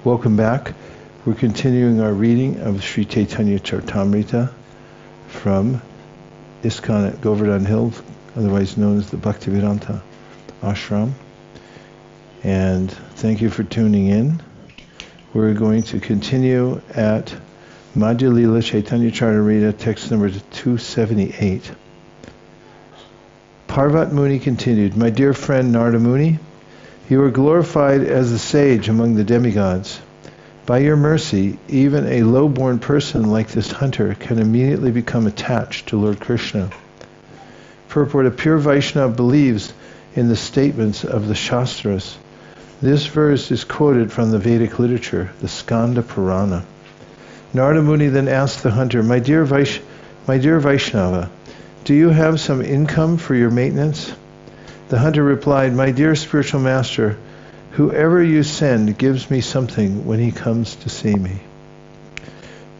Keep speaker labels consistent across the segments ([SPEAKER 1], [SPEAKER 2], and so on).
[SPEAKER 1] Welcome back. We're continuing our reading of Sri Chaitanya Charitamrita from ISKCON at Govardhana Hill, otherwise known as the Bhaktivedanta Ashram. And thank you for tuning in. We're going to continue at Madhya Lila Chaitanya Charitamrita, text number 278. Parvat Muni continued, "My dear friend Narada Muni, you are glorified as a sage among the demigods. By your mercy, even a low-born person like this hunter can immediately become attached to Lord Krishna." Purport: a pure Vaishnava believes in the statements of the Shastras. This verse is quoted from the Vedic literature, the Skanda Purana. Narada Muni then asked the hunter, My dear Vaishnava, do you have some income for your maintenance?" The hunter replied, "My dear spiritual master, whoever you send gives me something when he comes to see me."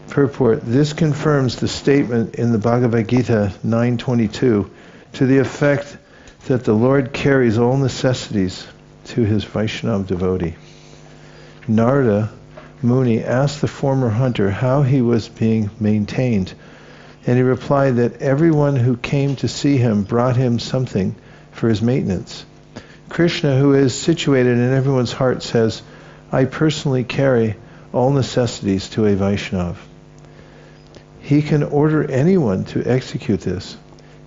[SPEAKER 1] Purport: this confirms the statement in the Bhagavad Gita 9:22 to the effect that the Lord carries all necessities to his Vaishnava devotee. Narada Muni asked the former hunter how he was being maintained, and he replied that everyone who came to see him brought him something for his maintenance. Krishna, who is situated in everyone's heart, says, "I personally carry all necessities to a Vaishnava." He can order anyone to execute this.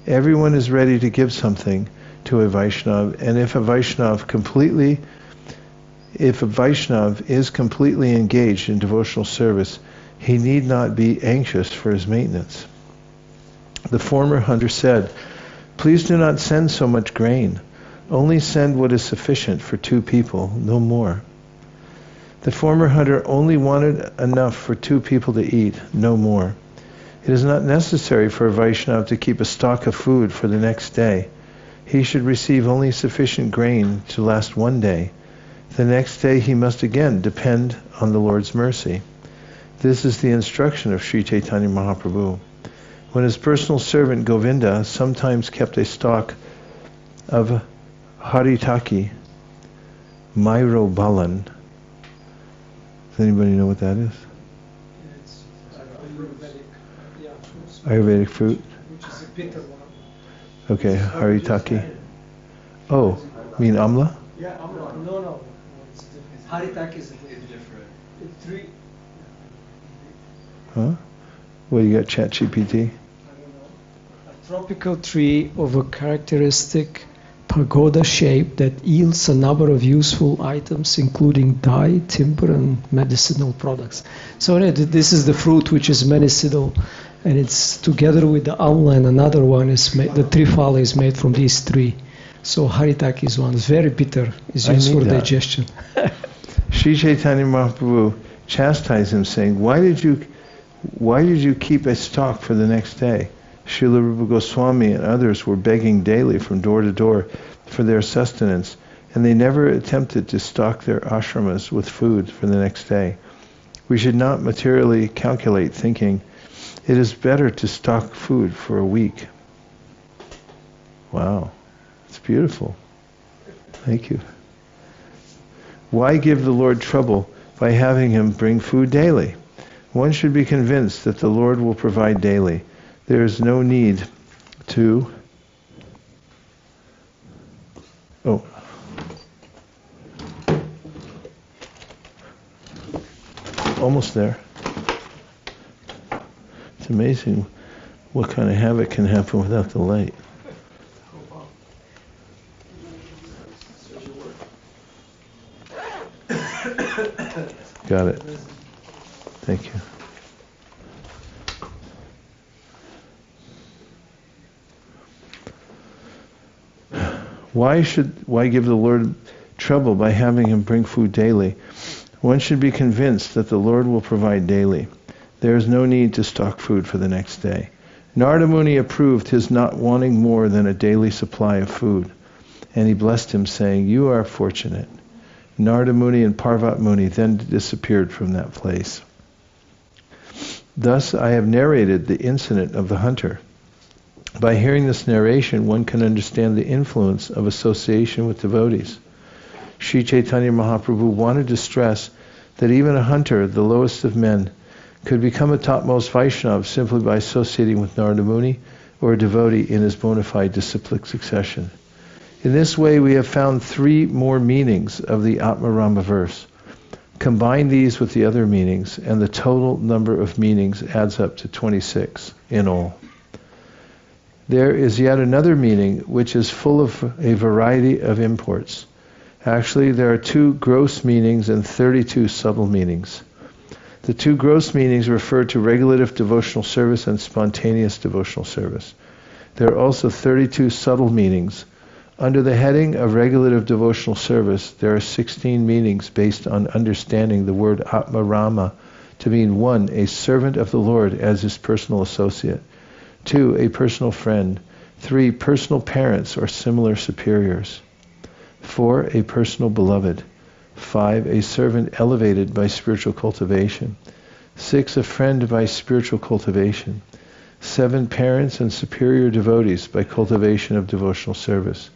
[SPEAKER 1] Everyone is ready to give something to a Vaishnava, and if a Vaishnava is completely engaged in devotional service, he need not be anxious for his maintenance. The former hunter said, "Please do not send so much grain. Only send what is sufficient for 2 people, no more." The former hunter only wanted enough for 2 people to eat, no more. It is not necessary for a Vaishnava to keep a stock of food for the next day. He should receive only sufficient grain to last 1 day. The next day he must again depend on the Lord's mercy. This is the instruction of Sri Chaitanya Mahaprabhu. When his personal servant Govinda sometimes kept a stock of haritaki, myrobalan. Does anybody know what that is?
[SPEAKER 2] It's Ayurvedic,
[SPEAKER 1] Ayurvedic fruit?
[SPEAKER 2] which is a bitter one.
[SPEAKER 1] Okay, haritaki. Oh, you mean amla?
[SPEAKER 2] Yeah, amla. No, it's different. Haritaki is different. It's 3.
[SPEAKER 1] Huh? Well, you got ChatGPT?
[SPEAKER 2] I don't know. A tropical tree of a characteristic pagoda shape that yields a number of useful items, including dye, timber, and medicinal products. So this is the fruit which is medicinal, and it's together with the amla and another one is made. The trifala is made from these 3. So haritaki is one. It's very bitter. It's used for digestion.
[SPEAKER 1] Sri Chaitanya Mahaprabhu chastised him, saying, Why did you keep a stock for the next day? Srila Rupa Goswami and others were begging daily from door to door for their sustenance, and they never attempted to stock their ashramas with food for the next day. We should not materially calculate, thinking, it is better to stock food for a week. Wow, it's beautiful. Thank you. Why give the Lord trouble by having him bring food daily? One should be convinced that the Lord will provide daily. There is no need to... Oh. Almost there. It's amazing what kind of havoc can happen without the light. Got it. Thank you. Why give the Lord trouble by having him bring food daily? One should be convinced that the Lord will provide daily. There is no need to stock food for the next day. Narada Muni approved his not wanting more than a daily supply of food, and he blessed him, saying, "You are fortunate." Narada Muni and Parvat Muni then disappeared from that place. Thus I have narrated the incident of the hunter. By hearing this narration, one can understand the influence of association with devotees. Sri Chaitanya Mahaprabhu wanted to stress that even a hunter, the lowest of men, could become a topmost Vaishnava simply by associating with Narada Muni or a devotee in his bona fide disciplic succession. In this way, we have found 3 more meanings of the Atmarama verse. Combine these with the other meanings, and the total number of meanings adds up to 26 in all. There is yet another meaning which is full of a variety of imports. Actually, there are 2 gross meanings and 32 subtle meanings. The 2 gross meanings refer to regulative devotional service and spontaneous devotional service. There are also 32 subtle meanings. Under the heading of regulative devotional service, there are 16 meanings based on understanding the word Atmarama to mean 1, a servant of the Lord as his personal associate, 2, a personal friend, 3, personal parents or similar superiors, 4, a personal beloved, 5, a servant elevated by spiritual cultivation, 6, a friend by spiritual cultivation, 7, parents and superior devotees by cultivation of devotional service,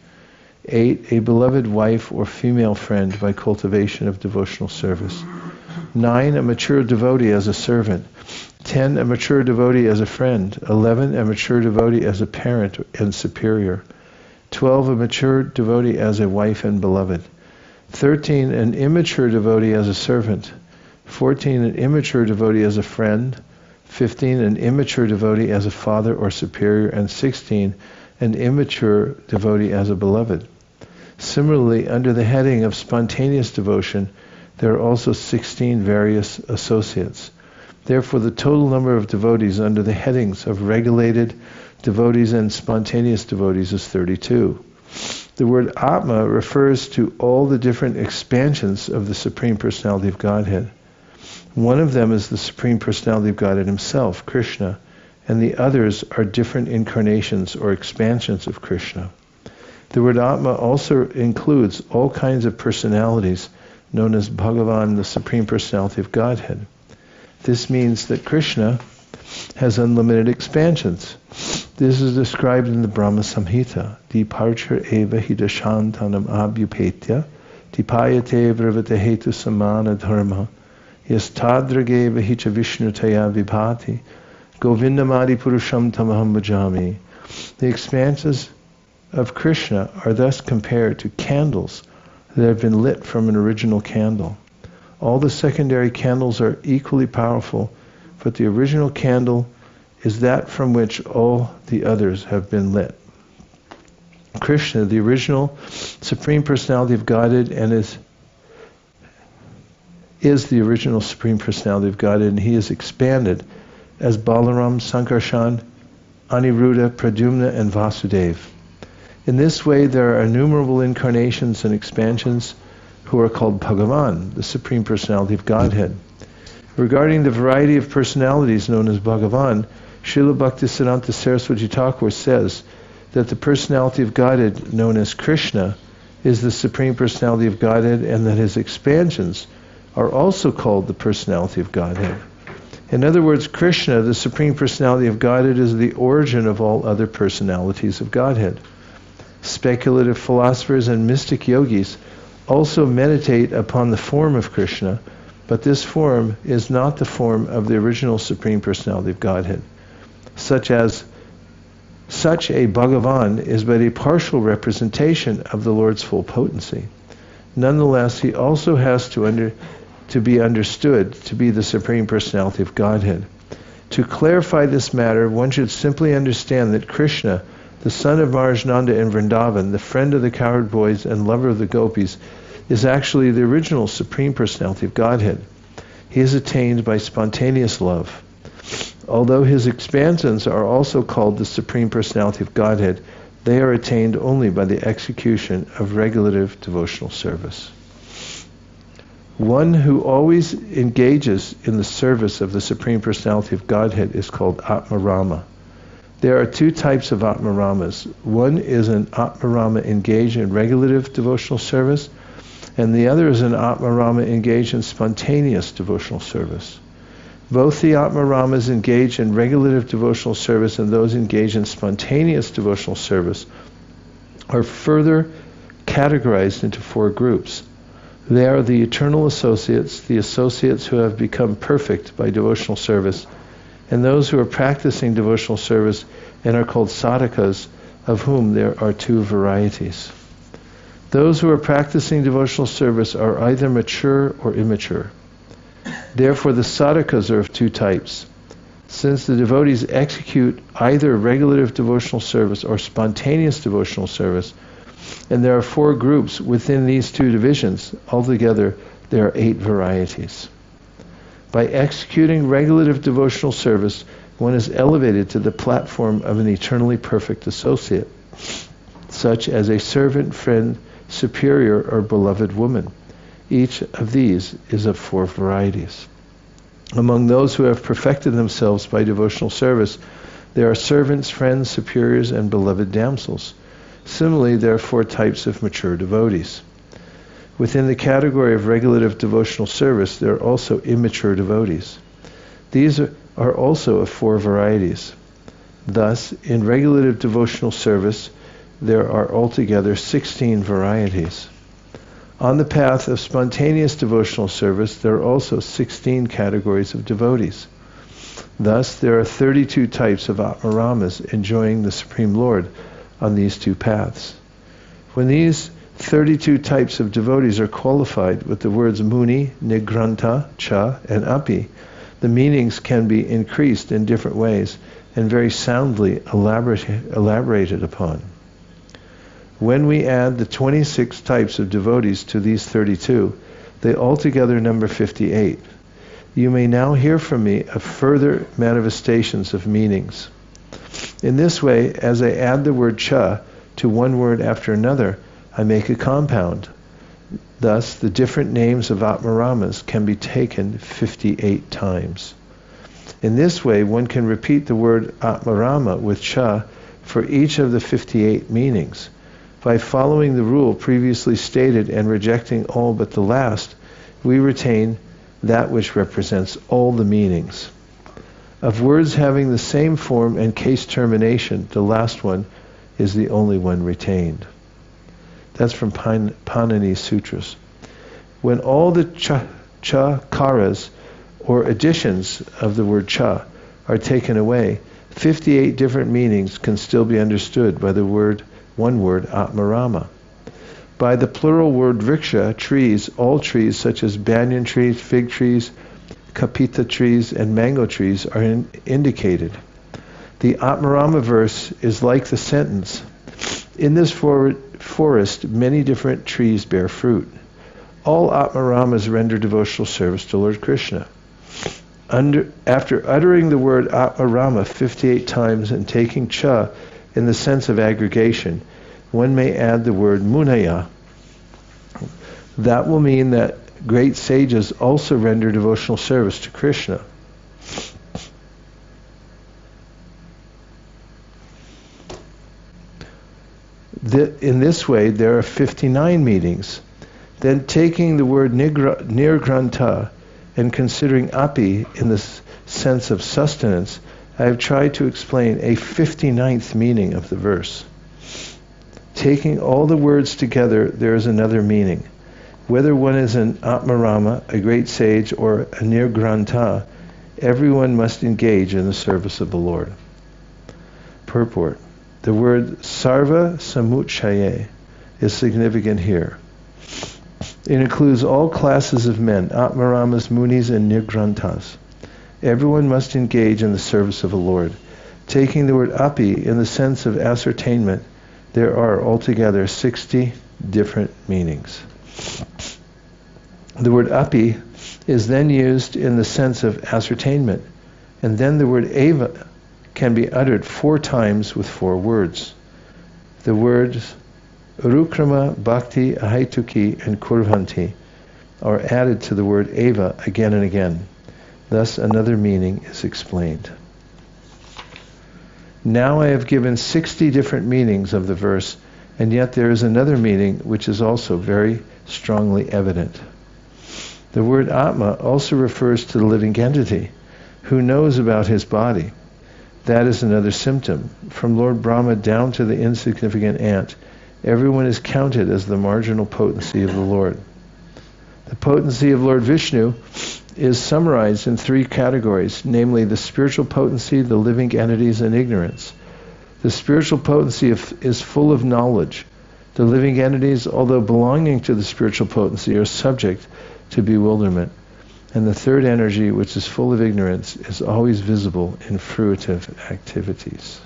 [SPEAKER 1] 8, a beloved wife or female friend by cultivation of devotional service, 9, a mature devotee as a servant, 10, a mature devotee as a friend, 11, a mature devotee as a parent and superior, 12, a mature devotee as a wife and beloved, 13, an immature devotee as a servant, 14, an immature devotee as a friend, 15, an immature devotee as a father or superior, and 16, an immature devotee as a beloved. Similarly, under the heading of spontaneous devotion, there are also 16 various associates. Therefore, the total number of devotees under the headings of regulated devotees and spontaneous devotees is 32. The word Atma refers to all the different expansions of the Supreme Personality of Godhead. One of them is the Supreme Personality of Godhead himself, Krishna, and the others are different incarnations or expansions of Krishna. The word Atma also includes all kinds of personalities known as Bhagavan, the Supreme Personality of Godhead. This means that Krishna has unlimited expansions. This is described in the Brahma Samhita. Departure eva hidashantanam abhyupetya, dipayate vrivata hetu samana dharma, yastadrageva hicha vishnutaya vibhati, govindamadi purusham tamaham bhajami. The expanses of Krishna are thus compared to candles that have been lit from an original candle. All the secondary candles are equally powerful, but the original candle is that from which all the others have been lit. Krishna, the original Supreme Personality of Godhead, and is the original Supreme Personality of Godhead, and he is expanded as Balaram, Sankarshan, Aniruddha, Pradyumna, and Vasudeva. In this way, there are innumerable incarnations and expansions who are called Bhagavan, the Supreme Personality of Godhead. Regarding the variety of personalities known as Bhagavan, Srila Bhaktisiddhanta Saraswati Thakur says that the personality of Godhead known as Krishna is the Supreme Personality of Godhead, and that his expansions are also called the Personality of Godhead. In other words, Krishna, the Supreme Personality of Godhead, is the origin of all other personalities of Godhead. Speculative philosophers and mystic yogis also meditate upon the form of Krishna, but this form is not the form of the original Supreme Personality of Godhead. Such a Bhagavan is but a partial representation of the Lord's full potency. Nonetheless, he also has to be understood to be the Supreme Personality of Godhead. To clarify this matter, one should simply understand that Krishna, the son of Maharaj-Nanda in Vrindavan, the friend of the cowherd boys and lover of the gopis, is actually the original Supreme Personality of Godhead. He is attained by spontaneous love. Although his expansions are also called the Supreme Personality of Godhead, they are attained only by the execution of regulative devotional service. One who always engages in the service of the Supreme Personality of Godhead is called Atmarama. There are 2 types of Atmaramas. One is an Atmarama engaged in regulative devotional service, and the other is an Atmarama engaged in spontaneous devotional service. Both the Atmaramas engaged in regulative devotional service and those engaged in spontaneous devotional service are further categorized into 4 groups. They are the eternal associates, the associates who have become perfect by devotional service, and those who are practicing devotional service and are called sadhakas, of whom there are two varieties. Those who are practicing devotional service are either mature or immature. Therefore, the sadhakas are of two types. Since the devotees execute either regulative devotional service or spontaneous devotional service, and there are four groups within these two divisions, altogether there are 8 varieties. By executing regulative devotional service, one is elevated to the platform of an eternally perfect associate, such as a servant, friend, superior, or beloved woman. Each of these is of 4 varieties. Among those who have perfected themselves by devotional service, there are servants, friends, superiors, and beloved damsels. Similarly, there are 4 types of mature devotees. Within the category of regulative devotional service, there are also immature devotees. These are also of 4 varieties. Thus, in regulative devotional service, there are altogether 16 varieties. On the path of spontaneous devotional service, there are also 16 categories of devotees. Thus, there are 32 types of Atmaramas enjoying the Supreme Lord on these 2 paths. When these 32 types of devotees are qualified with the words Muni, Nigranta, Cha, and Api, the meanings can be increased in different ways and very soundly elaborated upon. When we add the 26 types of devotees to these 32, they altogether number 58. You may now hear from me of further manifestations of meanings. In this way, as I add the word Cha to one word after another, I make a compound. Thus, the different names of Atmaramas can be taken 58 times. In this way, one can repeat the word Atmarama with Cha for each of the 58 meanings. By following the rule previously stated and rejecting all but the last, we retain that which represents all the meanings. Of words having the same form and case termination, the last one is the only one retained. That's from Panini Sutras. When all the cha-karas, or additions of the word cha, are taken away, 58 different meanings can still be understood by the one word Atmarama. By the plural word vriksha, trees, all trees such as banyan trees, fig trees, kapita trees, and mango trees are indicated. The Atmarama verse is like the sentence, in this forest many different trees bear fruit. All Atmaramas render devotional service to Lord Krishna. After uttering the word Atmarama 58 times and taking Cha in the sense of aggregation, one may add the word Munaya. That will mean that great sages also render devotional service to Krishna. In this way, there are 59 meanings. Then taking the word nirgranta and considering api in the sense of sustenance, I have tried to explain a 59th meaning of the verse. Taking all the words together, there is another meaning. Whether one is an Atmarama, a great sage, or a Nirgranta, everyone must engage in the service of the Lord. Purport. The word sarva samuchaye is significant here. It includes all classes of men, Atmaramas, Munis, and Nirgrantas. Everyone must engage in the service of the Lord. Taking the word api in the sense of ascertainment, there are altogether 60 different meanings. The word api is then used in the sense of ascertainment, and then the word eva can be uttered 4 times with 4 words. The words Rukrama, Bhakti, Ahaituki, and Kurvanti are added to the word eva again and again. Thus another meaning is explained. Now I have given 60 different meanings of the verse, and yet there is another meaning which is also very strongly evident. The word Atma also refers to the living entity, who knows about his body. That is another symptom. From Lord Brahma down to the insignificant ant, everyone is counted as the marginal potency of the Lord. potency of Lord Vishnu is summarized in three categories, namely the spiritual potency, the living entities, and ignorance. The spiritual potency is full of knowledge. The living entities, although belonging to the spiritual potency, are subject to bewilderment. And the third energy, which is full of ignorance, is always visible in fruitive activities.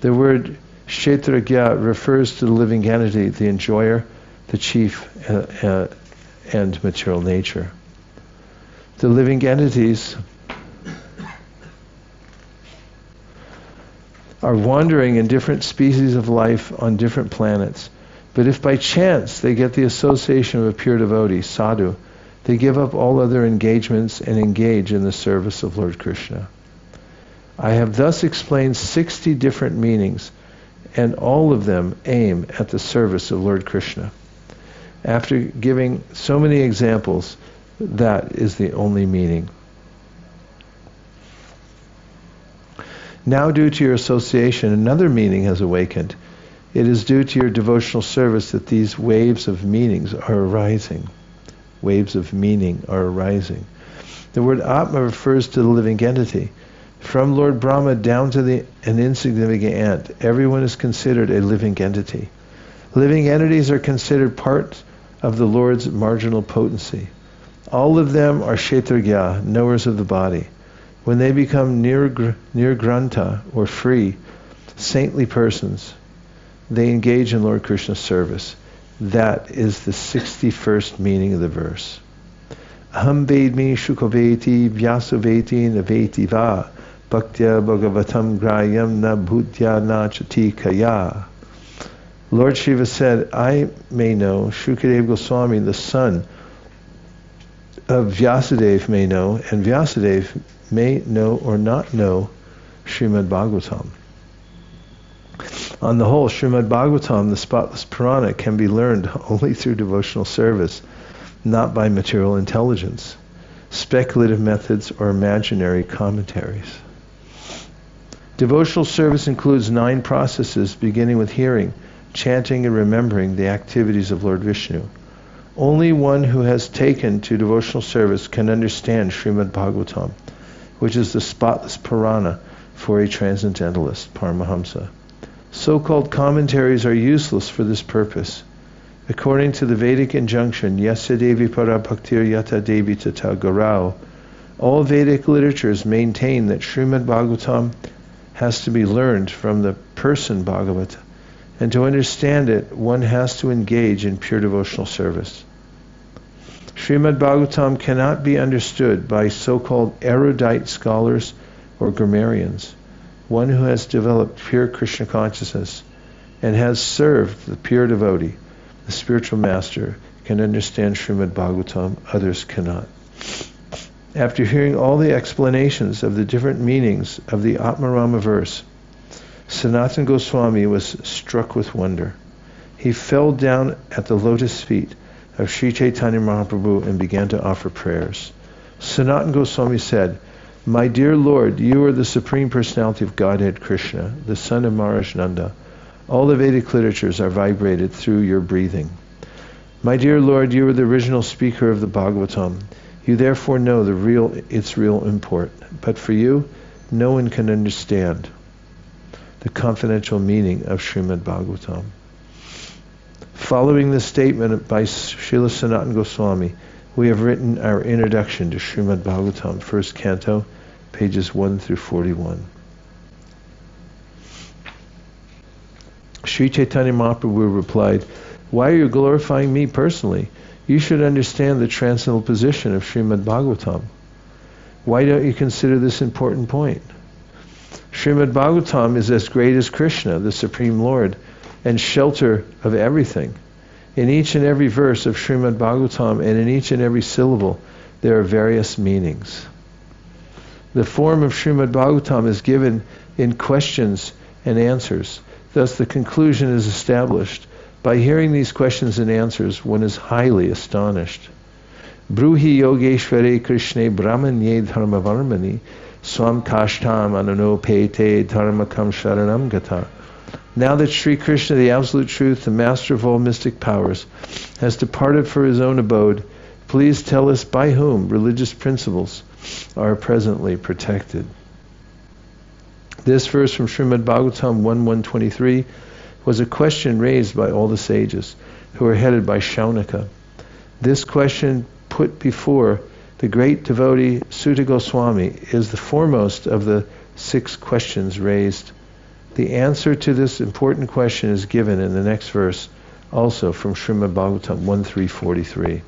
[SPEAKER 1] The word Kshetragya refers to the living entity, the enjoyer, the chief, and material nature. The living entities are wandering in different species of life on different planets. But if by chance they get the association of a pure devotee, sadhu, they give up all other engagements and engage in the service of Lord Krishna. I have thus explained 60 different meanings, and all of them aim at the service of Lord Krishna. After giving so many examples, that is the only meaning. Now, due to your association, another meaning has awakened. It is due to your devotional service that these waves of meanings are arising. Waves of meaning are arising. The word Atma refers to the living entity. From Lord Brahma down to an insignificant ant, everyone is considered a living entity. Living entities are considered part of the Lord's marginal potency. All of them are Kshetragya, knowers of the body. When they become nirgranta, or free, saintly persons, they engage in Lord Krishna's service. That is the 61st meaning of the verse. Aham vedmi shukaveti vyasaveti naveti va bhaktya bhagavatam grayam na bhutya na chati kaya. Lord Shiva said, I may know, Shukadeva Goswami, the son of Vyasadeva, may know, and Vyasadeva may know or not know Srimad Bhagavatam. On the whole, Srimad Bhagavatam, the spotless Purana, can be learned only through devotional service, not by material intelligence, speculative methods, or imaginary commentaries. Devotional service includes 9 processes, beginning with hearing, chanting, and remembering the activities of Lord Vishnu. Only one who has taken to devotional service can understand Srimad Bhagavatam, which is the spotless Purana for a transcendentalist, Paramahamsa. So-called commentaries are useless for this purpose. According to the Vedic injunction, Yasya Devi Para Bhaktir Yata Devi Tata Garau, all Vedic literatures maintain that Srimad Bhagavatam has to be learned from the person Bhagavata, and to understand it, one has to engage in pure devotional service. Srimad Bhagavatam cannot be understood by so-called erudite scholars or grammarians. One who has developed pure Krishna consciousness and has served the pure devotee, the spiritual master, can understand Srimad Bhagavatam. Others cannot. After hearing all the explanations of the different meanings of the Atmarama verse, Sanatana Goswami was struck with wonder. He fell down at the lotus feet of Sri Chaitanya Mahaprabhu and began to offer prayers. Sanatana Goswami said, My dear Lord, you are the Supreme Personality of Godhead Krishna, the son of Maharaj Nanda. All the Vedic literatures are vibrated through your breathing. My dear Lord, you are the original speaker of the Bhagavatam. You therefore know its real import. But for you, no one can understand the confidential meaning of Srimad Bhagavatam. Following the statement by Srila Sanatana Goswami, we have written our introduction to Srimad Bhagavatam, first canto, pages 1 through 41. Sri Chaitanya Mahaprabhu replied, Why are you glorifying me personally? You should understand the transcendental position of Srimad Bhagavatam. Why don't you consider this important point? Srimad Bhagavatam is as great as Krishna, the Supreme Lord, and shelter of everything. In each and every verse of Srimad Bhagavatam and in each and every syllable, there are various meanings. The form of Srimad Bhagavatam is given in questions and answers. Thus the conclusion is established. By hearing these questions and answers, one is highly astonished. Bruhi Yogeshware Krishne Brahmanye Dharmavarmani Swam Kashtam Anano Pete Dharmakam Sharanam Gata. Now that Sri Krishna, the Absolute Truth, the Master of all mystic powers, has departed for his own abode, Please tell us by whom religious principles are presently protected. This verse from Srimad Bhagavatam 1.123 was a question raised by all the sages who were headed by Shaunaka. This question put before the great devotee Suta Goswami is the foremost of the 6 questions raised. The answer to this important question is given in the next verse, also from Srimad Bhagavatam 1.343.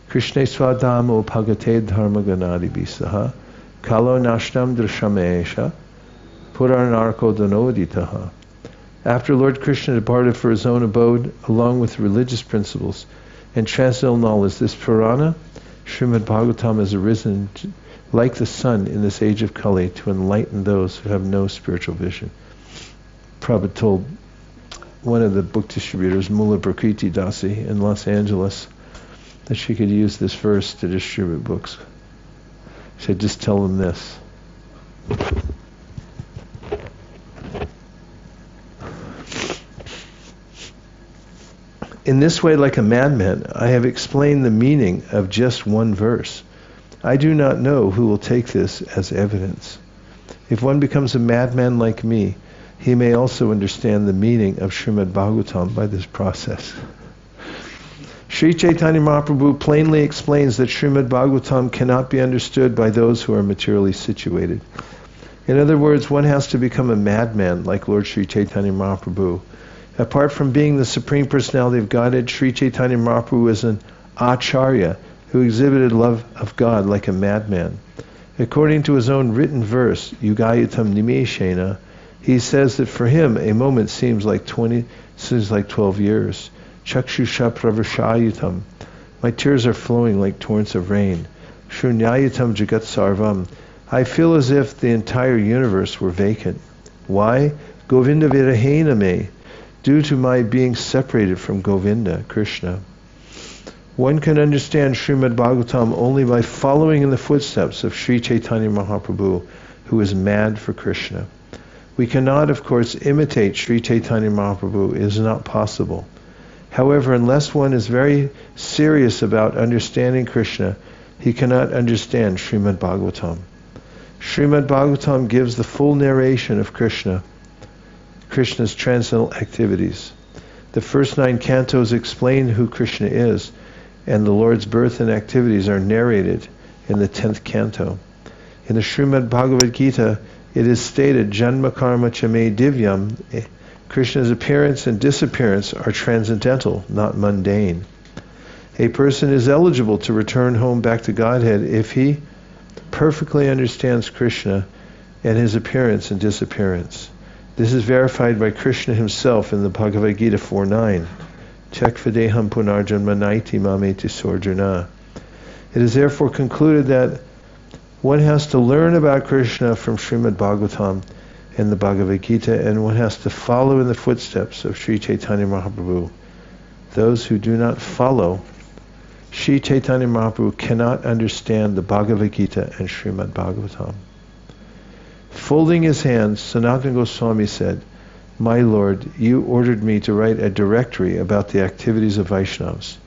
[SPEAKER 1] Krishna swadamo bhagate dharma ganadi bisaha kalo nashnam drishamesha puranarko danoditaha. After Lord Krishna departed for his own abode, along with religious principles and transcendental knowledge, this Purana, Srimad Bhagavatam, has arisen like the sun in this age of Kali to enlighten those who have no spiritual vision. Prabhupada told one of the book distributors, Mula Prakriti Dasi in Los Angeles, that she could use this verse to distribute books. She said, just tell them this. In this way, like a madman, I have explained the meaning of just one verse. I do not know who will take this as evidence. If one becomes a madman like me, he may also understand the meaning of Srimad Bhagavatam by this process. Sri Chaitanya Mahaprabhu plainly explains that Srimad Bhagavatam cannot be understood by those who are materially situated. In other words, one has to become a madman like Lord Sri Chaitanya Mahaprabhu. Apart from being the Supreme Personality of Godhead, Sri Chaitanya Mahaprabhu is an acharya who exhibited love of God like a madman. According to his own written verse, Yugayatam Nimeshena, he says that for him a moment seems like 12 years. Chakshusha pravashayatam, my tears are flowing like torrents of rain. Shrunyayatam jagat sarvam, I feel as if the entire universe were vacant. Why? Govinda virahena me, due to my being separated from Govinda, Krishna. One can understand Srimad Bhagavatam only by following in the footsteps of Sri Chaitanya Mahaprabhu, who is mad for Krishna. We cannot, of course, imitate Sri Chaitanya Mahaprabhu. It is not possible. However, unless one is very serious about understanding Krishna, he cannot understand Srimad Bhagavatam. Srimad Bhagavatam gives the full narration of Krishna's transcendental activities. The first 9 cantos explain who Krishna is, and the Lord's birth and activities are narrated in the 10th canto. In the Srimad Bhagavad Gita, it is stated, Janma karma chame divyam, Krishna's appearance and disappearance are transcendental, not mundane. A person is eligible to return home back to Godhead if he perfectly understands Krishna and his appearance and disappearance. This is verified by Krishna himself in the Bhagavad Gita 4.9. Chak videham punarjanma naiti mameti sorjana. It is therefore concluded that one has to learn about Krishna from Srimad Bhagavatam and the Bhagavad Gita, and one has to follow in the footsteps of Sri Chaitanya Mahaprabhu. Those who do not follow Sri Chaitanya Mahaprabhu cannot understand the Bhagavad Gita and Srimad Bhagavatam. Folding his hands, Sanatana Goswami said, My Lord, you ordered me to write a directory about the activities of Vaishnavas.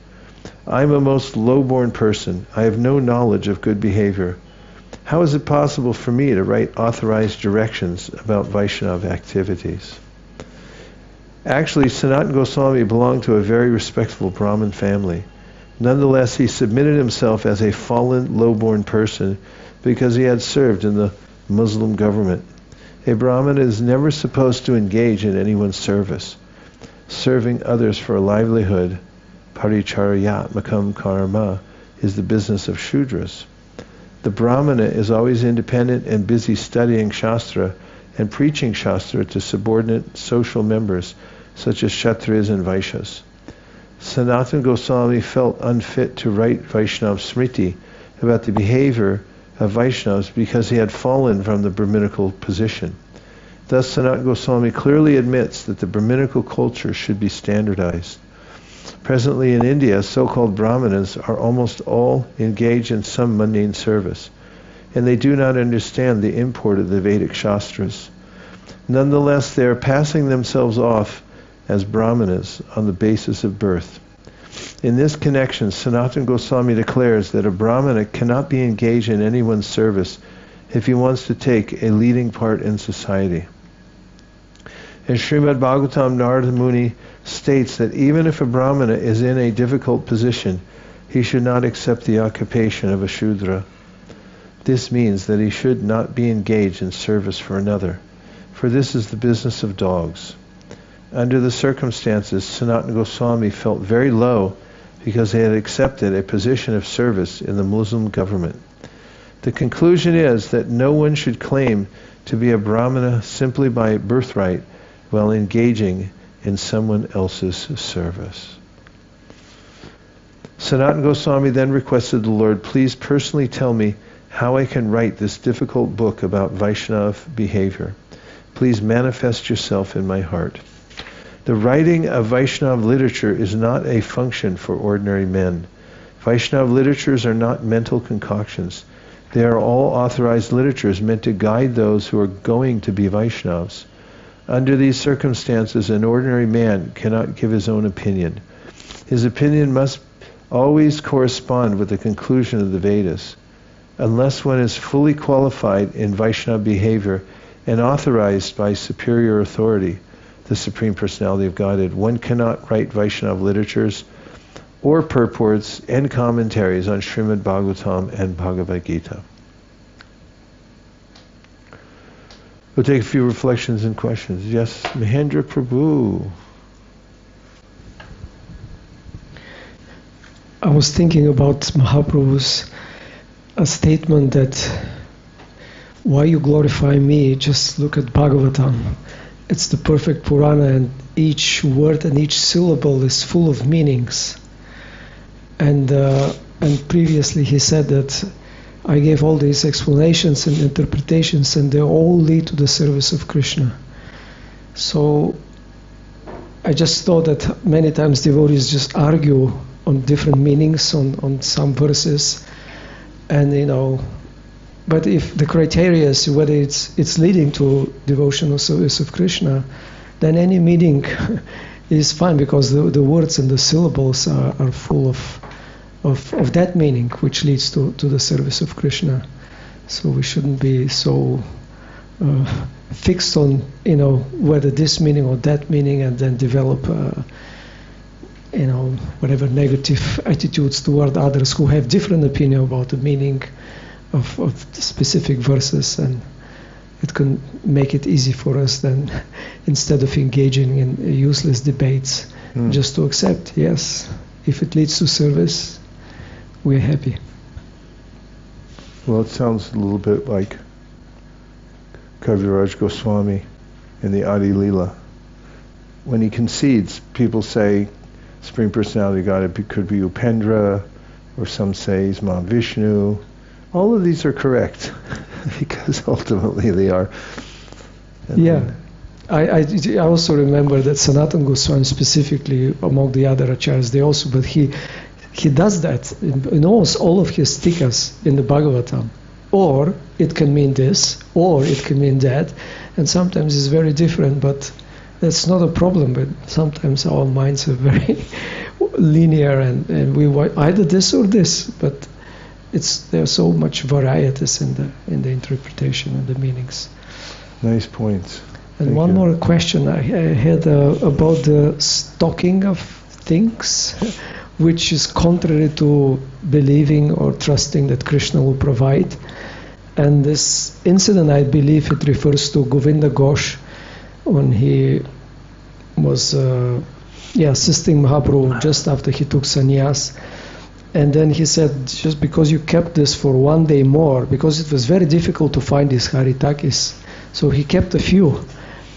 [SPEAKER 1] I am a most low-born person. I have no knowledge of good behavior. How is it possible for me to write authorized directions about Vaishnava activities? Actually, Sanatana Goswami belonged to a very respectable Brahmin family. Nonetheless, he submitted himself as a fallen, low-born person because he had served in the Muslim government. A Brahmin is never supposed to engage in anyone's service. Serving others for a livelihood, paricharyatmakam karma, is the business of Shudras. The Brahmana is always independent and busy studying Shastra and preaching Shastra to subordinate social members such as Kshatriyas and Vaishyas. Sanatana Goswami felt unfit to write Vaishnava Smriti about the behavior of Vaishnavas because he had fallen from the Brahminical position. Thus Sanatana Goswami clearly admits that the Brahminical culture should be standardized. Presently in India, so-called Brahmanas are almost all engaged in some mundane service, and they do not understand the import of the Vedic Shastras. Nonetheless, they are passing themselves off as brahmanas on the basis of birth. In this connection, Sanatana Goswami declares that a brahmana cannot be engaged in anyone's service if he wants to take a leading part in society. And Srimad Bhagavatam, Narada Muni states that even if a brahmana is in a difficult position, he should not accept the occupation of a Shudra. This means that he should not be engaged in service for another, for this is the business of dogs. Under the circumstances, Sanatana Goswami felt very low because he had accepted a position of service in the Muslim government. The conclusion is that no one should claim to be a brahmana simply by birthright while engaging in someone else's service. Sanatana Goswami then requested the Lord, please personally tell me how I can write this difficult book about Vaishnava behavior. Please manifest yourself in my heart. The writing of Vaishnava literature is not a function for ordinary men. Vaishnava literatures are not mental concoctions. They are all authorized literatures meant to guide those who are going to be Vaishnavas. Under these circumstances, an ordinary man cannot give his own opinion. His opinion must always correspond with the conclusion of the Vedas. Unless one is fully qualified in Vaishnava behavior and authorized by superior authority, the Supreme Personality of Godhead, one cannot write Vaishnava literatures or purports and commentaries on Srimad Bhagavatam and Bhagavad Gita. We'll take a few reflections and questions. Yes, Mahendra Prabhu.
[SPEAKER 2] I was thinking about Mahaprabhu's statement that why you glorify me, just look at Bhagavatam. It's the perfect Purana and each word and each syllable is full of meanings. And previously he said that I gave all these explanations and interpretations and they all lead to the service of Krishna. So I just thought that many times devotees just argue on different meanings on some verses, and but if the criteria is whether it's leading to devotional service of Krishna, then any meaning is fine because the words and the syllables are full of that meaning which leads to the service of Krishna. So we shouldn't be so fixed on whether this meaning or that meaning and then develop whatever negative attitudes toward others who have different opinion about the meaning of specific verses, and it can make it easy for us then, instead of engaging in useless debates, just to accept, yes, if it leads to service, we're happy.
[SPEAKER 1] Well, it sounds a little bit like Kaviraj Goswami in the Adi Leela. When he concedes, people say Supreme Personality of God, it could be Upendra, or some say he's Mahavishnu. All of these are correct, because ultimately they are.
[SPEAKER 2] And I also remember that Sanatana Goswami specifically, among the other acharyas, they also, but he does that in almost all of his tikas in the Bhagavatam. Or it can mean this, or it can mean that, and sometimes it's very different, but that's not a problem, but sometimes our minds are very linear and we want either this or this, but there's so much varieties in the interpretation and the meanings.
[SPEAKER 1] Nice points.
[SPEAKER 2] And
[SPEAKER 1] Thank
[SPEAKER 2] one
[SPEAKER 1] you.
[SPEAKER 2] more question I had about the stocking of things, which is contrary to believing or trusting that Krishna will provide. And this incident, I believe it refers to Govinda Ghosh, when he was assisting Mahaprabhu just after he took sannyas. And then he said, just because you kept this for one day more, because it was very difficult to find these Haritakis, so he kept a few.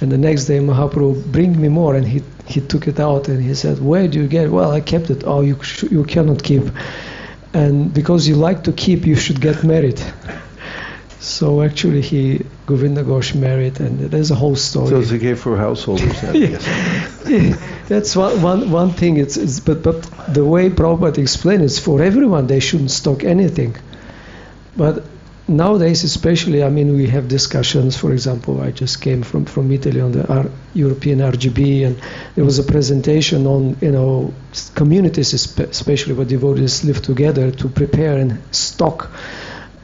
[SPEAKER 2] And the next day Mahaprabhu, bring me more, and he took it out and he said, where do you get it? Well, I kept it. Oh, you cannot keep. And because you like to keep, you should get married. So actually Govinda Ghosh married, and there's a whole story.
[SPEAKER 1] So it's okay for householders then,
[SPEAKER 2] yeah. That's one thing. But the way Prabhupada explained it's for everyone. They shouldn't stock anything. But nowadays, especially, I mean, we have discussions. For example, I just came from Italy on the European RGB, and there was a presentation on, communities, especially where devotees live together, to prepare and stock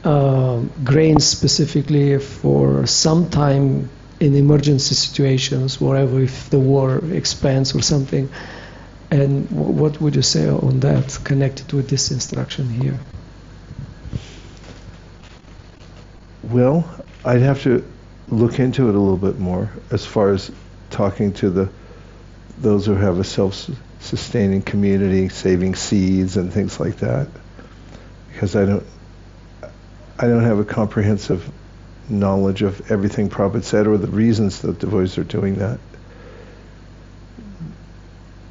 [SPEAKER 2] grains specifically for some time in emergency situations, wherever, if the war expands or something. And what would you say on that, connected with this instruction here?
[SPEAKER 1] Well, I'd have to look into it a little bit more as far as talking to those who have a self-sustaining community, saving seeds and things like that, because I don't have a comprehensive knowledge of everything Prabhupada said or the reasons that devotees are doing that.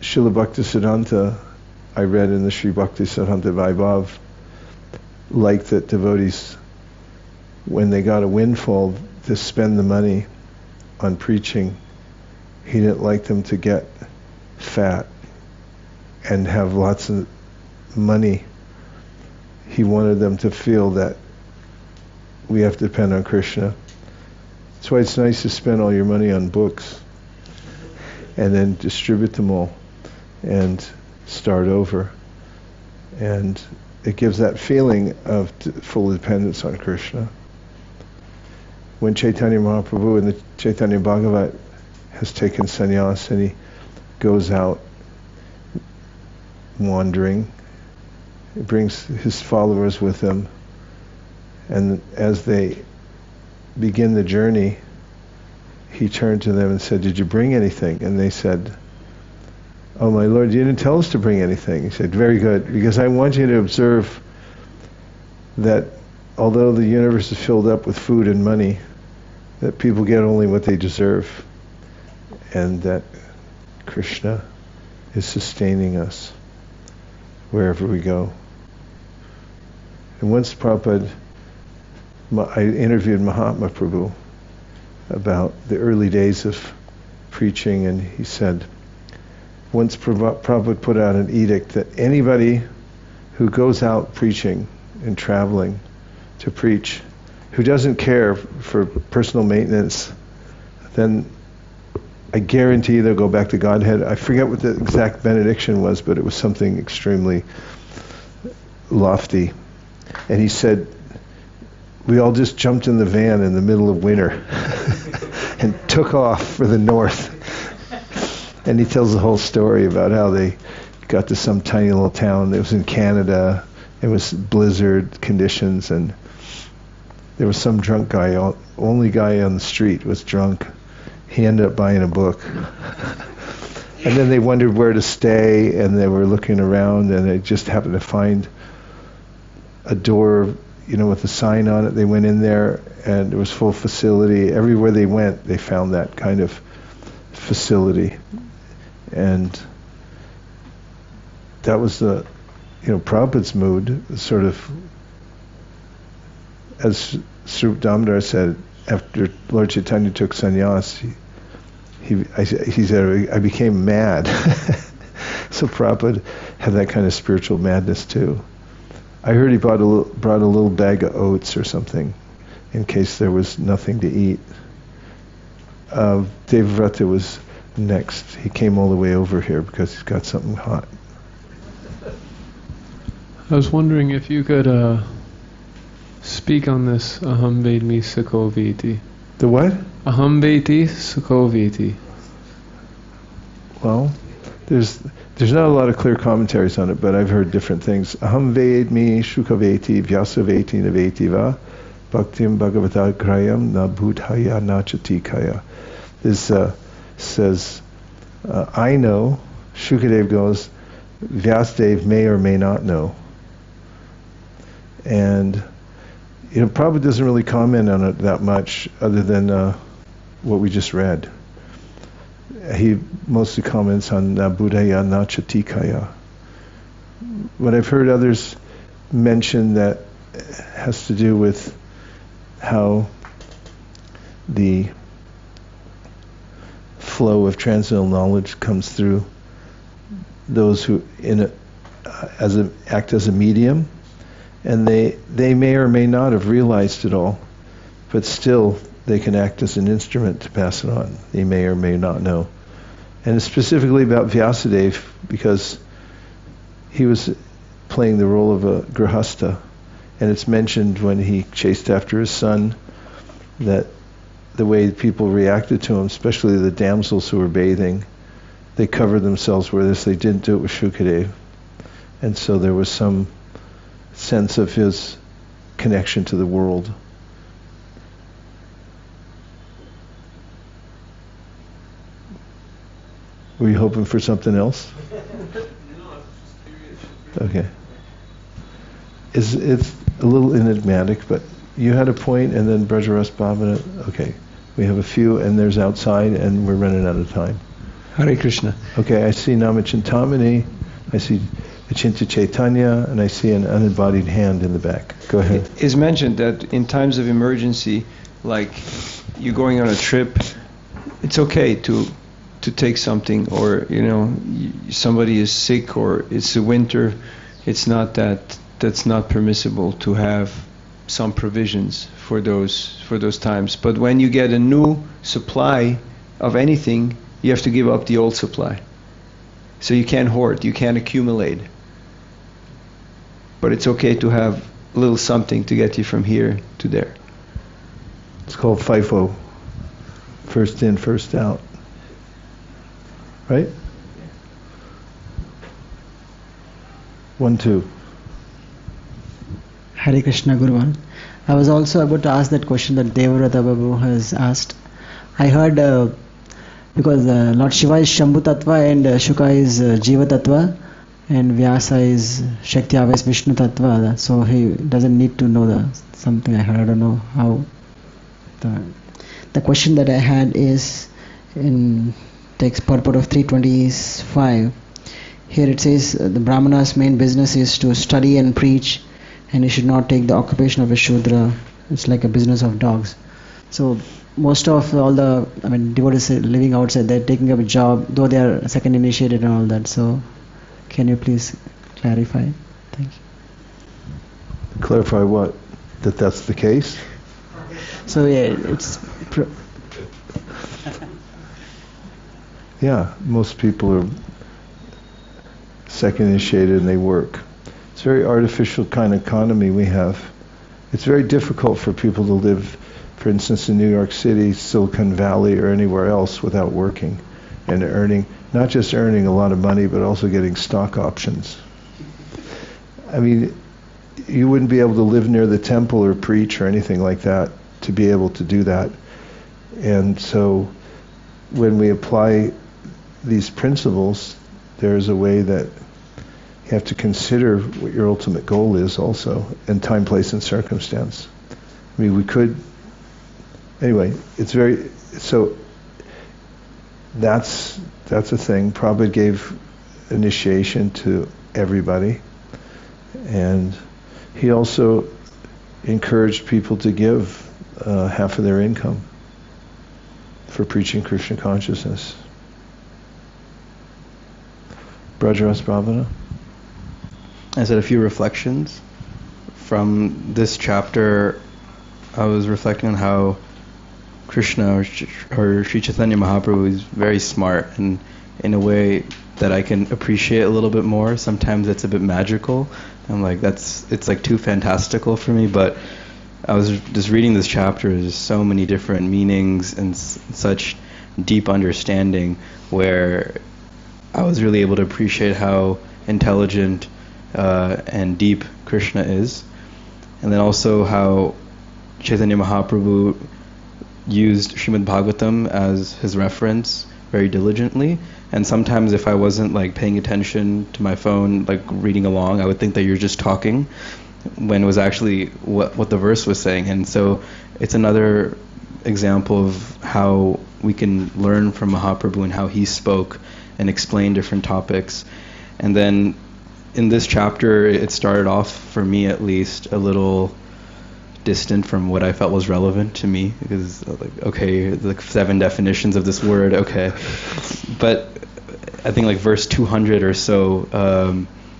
[SPEAKER 1] Srila Bhaktisiddhanta, I read in the Sri Bhaktisiddhanta Vaibhav, liked that devotees, when they got a windfall, to spend the money on preaching. He didn't like them to get fat and have lots of money. He wanted them to feel that we have to depend on Krishna. That's why it's nice to spend all your money on books and then distribute them all and start over. And it gives that feeling of full dependence on Krishna. When Chaitanya Mahaprabhu in the Chaitanya Bhagavat has taken sannyas and he goes out wandering, he brings his followers with him, and as they begin the journey, he turned to them and said, "Did you bring anything?" And they said, "Oh my Lord, you didn't tell us to bring anything." He said, "Very good, because I want you to observe that although the universe is filled up with food and money, that people get only what they deserve, and that Krishna is sustaining us wherever we go." And once Prabhupada, I interviewed Mahatma Prabhu about the early days of preaching, and he said, once Prabhupada put out an edict that anybody who goes out preaching and traveling to preach, who doesn't care for personal maintenance, then I guarantee they'll go back to Godhead. I forget what the exact benediction was, but it was something extremely lofty. And he said, we all just jumped in the van in the middle of winter and took off for the north. And he tells the whole story about how they got to some tiny little town. It was in Canada. It was blizzard conditions, and there was some drunk guy, only guy on the street was drunk. He ended up buying a book. And then they wondered where to stay, and they were looking around, and they just happened to find a door, with a sign on it. They went in there, and it was full facility. Everywhere they went, they found that kind of facility. And that was the, Prabhupada's mood, sort of, as Swarup Damodar said, after Lord Chaitanya took sannyas, he said, I became mad. So Prabhupada had that kind of spiritual madness too. I heard he brought a little bag of oats or something, in case there was nothing to eat. Devavrata was next. He came all the way over here because he's got something hot.
[SPEAKER 3] I was wondering if you could speak on this aham vedmi sukho veti.
[SPEAKER 1] The what?
[SPEAKER 3] Aham veti sukho veti.
[SPEAKER 1] Well, there's not a lot of clear commentaries on it, but I've heard different things. Aham vedmi sukha veti vyasa veti na veti va bhaktim bhagavata grayam na bhutaya na chatikaya. This says, I know, Shukadev goes, Vyasadev may or may not know. And Prabhupada doesn't really comment on it that much, other than what we just read. He mostly comments on Buddhaya na chatikaya. What I've heard others mention that has to do with how the flow of transcendental knowledge comes through those who act as a medium, And they may or may not have realized it all, but still they can act as an instrument to pass it on. They may or may not know. And it's specifically about Vyasadeva because he was playing the role of a grihastha, and it's mentioned when he chased after his son that the way people reacted to him, especially the damsels who were bathing, they covered themselves with this. They didn't do it with Shukadeva. And so there was some sense of his connection to the world. Were you hoping for something else? Okay. It's a little enigmatic, but you had a point, and then Brajaras Bhavana. Okay. We have a few, and there's outside, and we're running out of time.
[SPEAKER 2] Hare Krishna.
[SPEAKER 1] Okay, I see Namachintamani, I see Achinta Chaitanya, and I see an unembodied hand in the back. Go ahead.
[SPEAKER 4] It is mentioned that in times of emergency, like you're going on a trip, it's okay to take something, or somebody is sick, or it's the winter. It's not that's not permissible to have some provisions for those times. But when you get a new supply of anything, you have to give up the old supply. So you can't hoard, you can't accumulate. But it's okay to have a little something to get you from here to there.
[SPEAKER 1] It's called FIFO. First in, first out. Right? 1, 2.
[SPEAKER 5] Hare Krishna Guruvan. I was also about to ask that question that Devrata Babu has asked. I heard because Lord Shiva is Shambhu Tattva and Shuka is Jiva Tattva and Vyasa is Shakti Aves Vishnu Tattva. So he doesn't need to know something I heard. I don't know how. The question that I had is in text purport of 325. Here it says the Brahmana's main business is to study and preach, and he should not take the occupation of a Shudra. It's like a business of dogs. So most of all the devotees living outside, they're taking up a job, though they are second initiated and all that. So can you please clarify? Thank you.
[SPEAKER 1] Clarify what? That's the case?
[SPEAKER 5] So yeah, it's...
[SPEAKER 1] Yeah, most people are second initiated and they work. It's a very artificial kind of economy we have. It's very difficult for people to live, for instance, in New York City, Silicon Valley, or anywhere else without working and earning, not just earning a lot of money, but also getting stock options. I mean, you wouldn't be able to live near the temple or preach or anything like that to be able to do that. And so when we apply these principles, there's a way that you have to consider what your ultimate goal is also, and time, place, and circumstance. I mean, we could... Anyway, it's very... So, that's a thing. Prabhupada gave initiation to everybody. And he also encouraged people to give half of their income for preaching Krishna consciousness. Brajaras Bhavana?
[SPEAKER 6] I said a few reflections. From this chapter, I was reflecting on how Krishna or Sri Chaitanya Mahaprabhu is very smart, and in a way that I can appreciate a little bit more. Sometimes it's a bit magical. I'm like, it's like too fantastical for me, but I was just reading this chapter. There's so many different meanings and such deep understanding, where I was really able to appreciate how intelligent and deep Krishna is, and then also how Chaitanya Mahaprabhu used Srimad Bhagavatam as his reference very diligently. And sometimes if I wasn't like paying attention to my phone, like reading along, I would think that you're just talking when it was actually what the verse was saying. And so it's another example of how we can learn from Mahaprabhu and how he spoke and explained different topics. And then in this chapter, it started off, for me at least, a little distant from what I felt was relevant to me, because like, okay, like 7 definitions of this word, okay. But I think like verse 200 or so,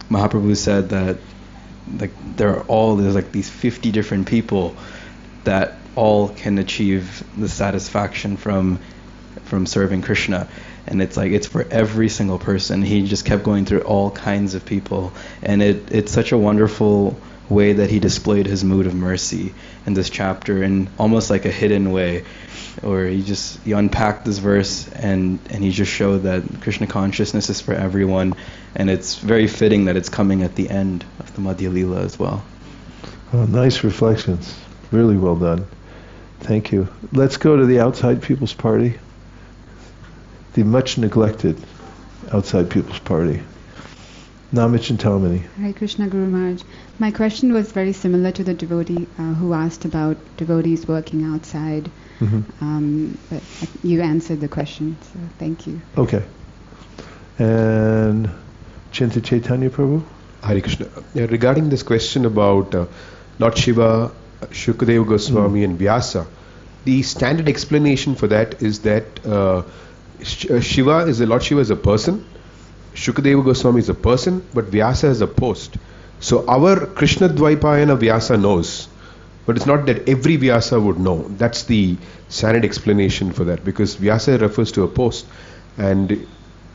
[SPEAKER 6] Mahaprabhu said that like there's like these 50 different people that all can achieve the satisfaction from serving Krishna. And it's like, it's for every single person. He just kept going through all kinds of people. And it's such a wonderful way that he displayed his mood of mercy in this chapter in almost like a hidden way, or he unpacked this verse and he just showed that Krishna consciousness is for everyone. And it's very fitting that it's coming at the end of the Madhya Lila as well.
[SPEAKER 1] Oh, nice reflections. Really well done. Thank you. Let's go to the outside people's party. The much neglected outside people's party. Namichintamani.
[SPEAKER 7] Hare Krishna Guru Maharaj. My question was very similar to the devotee who asked about devotees working outside. But you answered the question, so thank you.
[SPEAKER 1] Okay. And Chinta Chaitanya Prabhu?
[SPEAKER 8] Hare Krishna. Regarding this question about Lord Shiva, Shukadeva Goswami and Vyasa, the standard explanation for that is that Lord Shiva is a person, Shukadeva Goswami is a person, but Vyasa is a post. So our Krishna Dvaipayana Vyasa knows, but it's not that every Vyasa would know. That's the standard explanation for that, because Vyasa refers to a post, and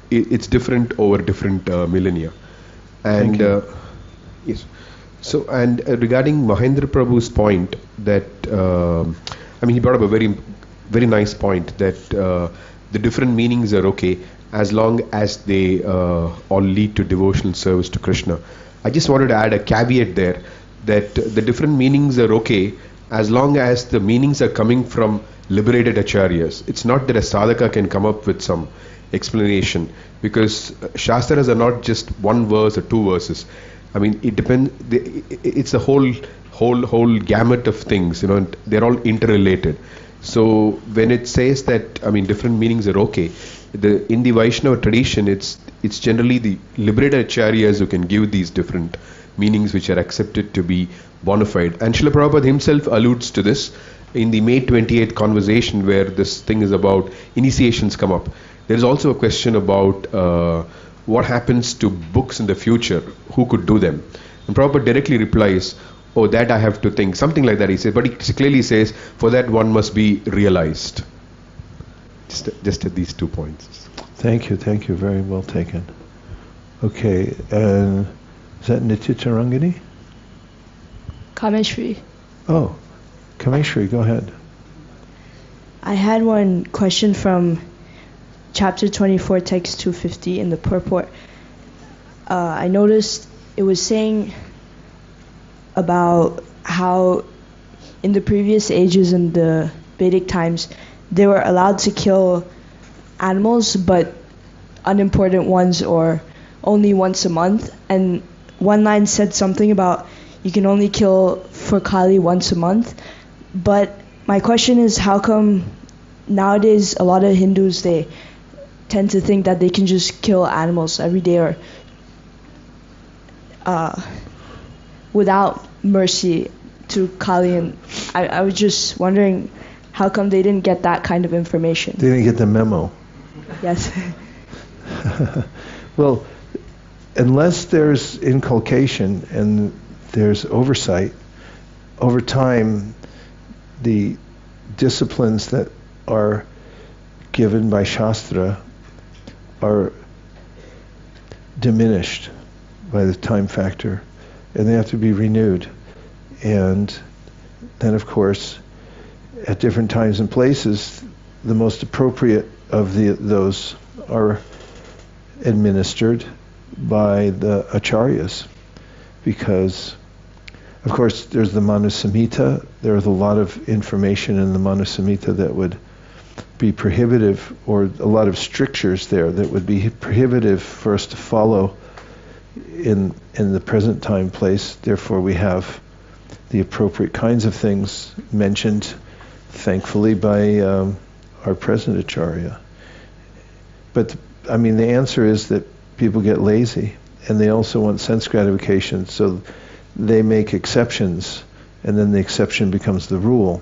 [SPEAKER 8] it's different over different millennia. And yes. So, and regarding Mahendra Prabhu's point that, he brought up a very, very nice point that the different meanings are okay as long as they all lead to devotional service to Krishna. I just wanted to add a caveat there that the different meanings are okay as long as the meanings are coming from liberated acharyas. It's not that a sadhaka can come up with some explanation, because Shastras are not just one verse or two verses. It depends. It's a whole gamut of things. They're all interrelated. So when it says that, different meanings are okay, in the Vaishnava tradition, it's generally the liberated acharyas who can give these different meanings which are accepted to be bona fide. And Srila Prabhupada himself alludes to this in the May 28th conversation, where this thing is about initiations come up. There is also a question about what happens to books in the future, who could do them. And Prabhupada directly replies, oh, that I have to think, something like that he says, but he clearly says, for that one must be realized. Just at these 2 points.
[SPEAKER 1] Thank you, very well taken. Okay, and is that Nitya Tarangani?
[SPEAKER 9] Kameshri.
[SPEAKER 1] Oh, Kameshri, go ahead.
[SPEAKER 9] I had one question from chapter 24, text 250 in the purport. I noticed it was saying about how in the previous ages, in the Vedic times, they were allowed to kill animals, but unimportant ones, or only once a month. And one line said something about you can only kill for Kali once a month. But my question is, how come nowadays a lot of Hindus, they tend to think that they can just kill animals every day, or without mercy to Kali? And I was just wondering, how come they didn't get that kind of information?
[SPEAKER 1] They didn't get the memo.
[SPEAKER 9] Yes.
[SPEAKER 1] Well, unless there's inculcation and there's oversight, over time, the disciplines that are given by Shastra are diminished by the time factor, and they have to be renewed. And then, of course, at different times and places, the most appropriate of those are administered by the acharyas, because, of course, there's the Manusamhita. There's a lot of information in the Manusamhita that would be prohibitive, or a lot of strictures there that would be prohibitive for us to follow in the present time place. Therefore, we have the appropriate kinds of things mentioned, thankfully, by our present acharya. But the answer is that people get lazy, and they also want sense gratification, so they make exceptions, and then the exception becomes the rule,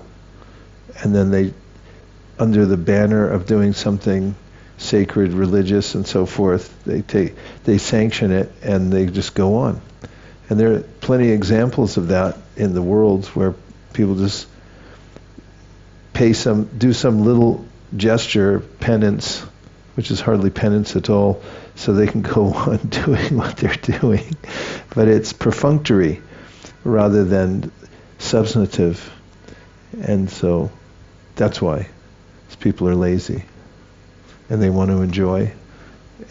[SPEAKER 1] and then they, under the banner of doing something sacred, religious, and so forth, they sanction it, and they just go on. And there are plenty of examples of that in the world where people just do some little gesture, penance, which is hardly penance at all, so they can go on doing what they're doing. But it's perfunctory rather than substantive. And so that's why people are lazy. And they want to enjoy.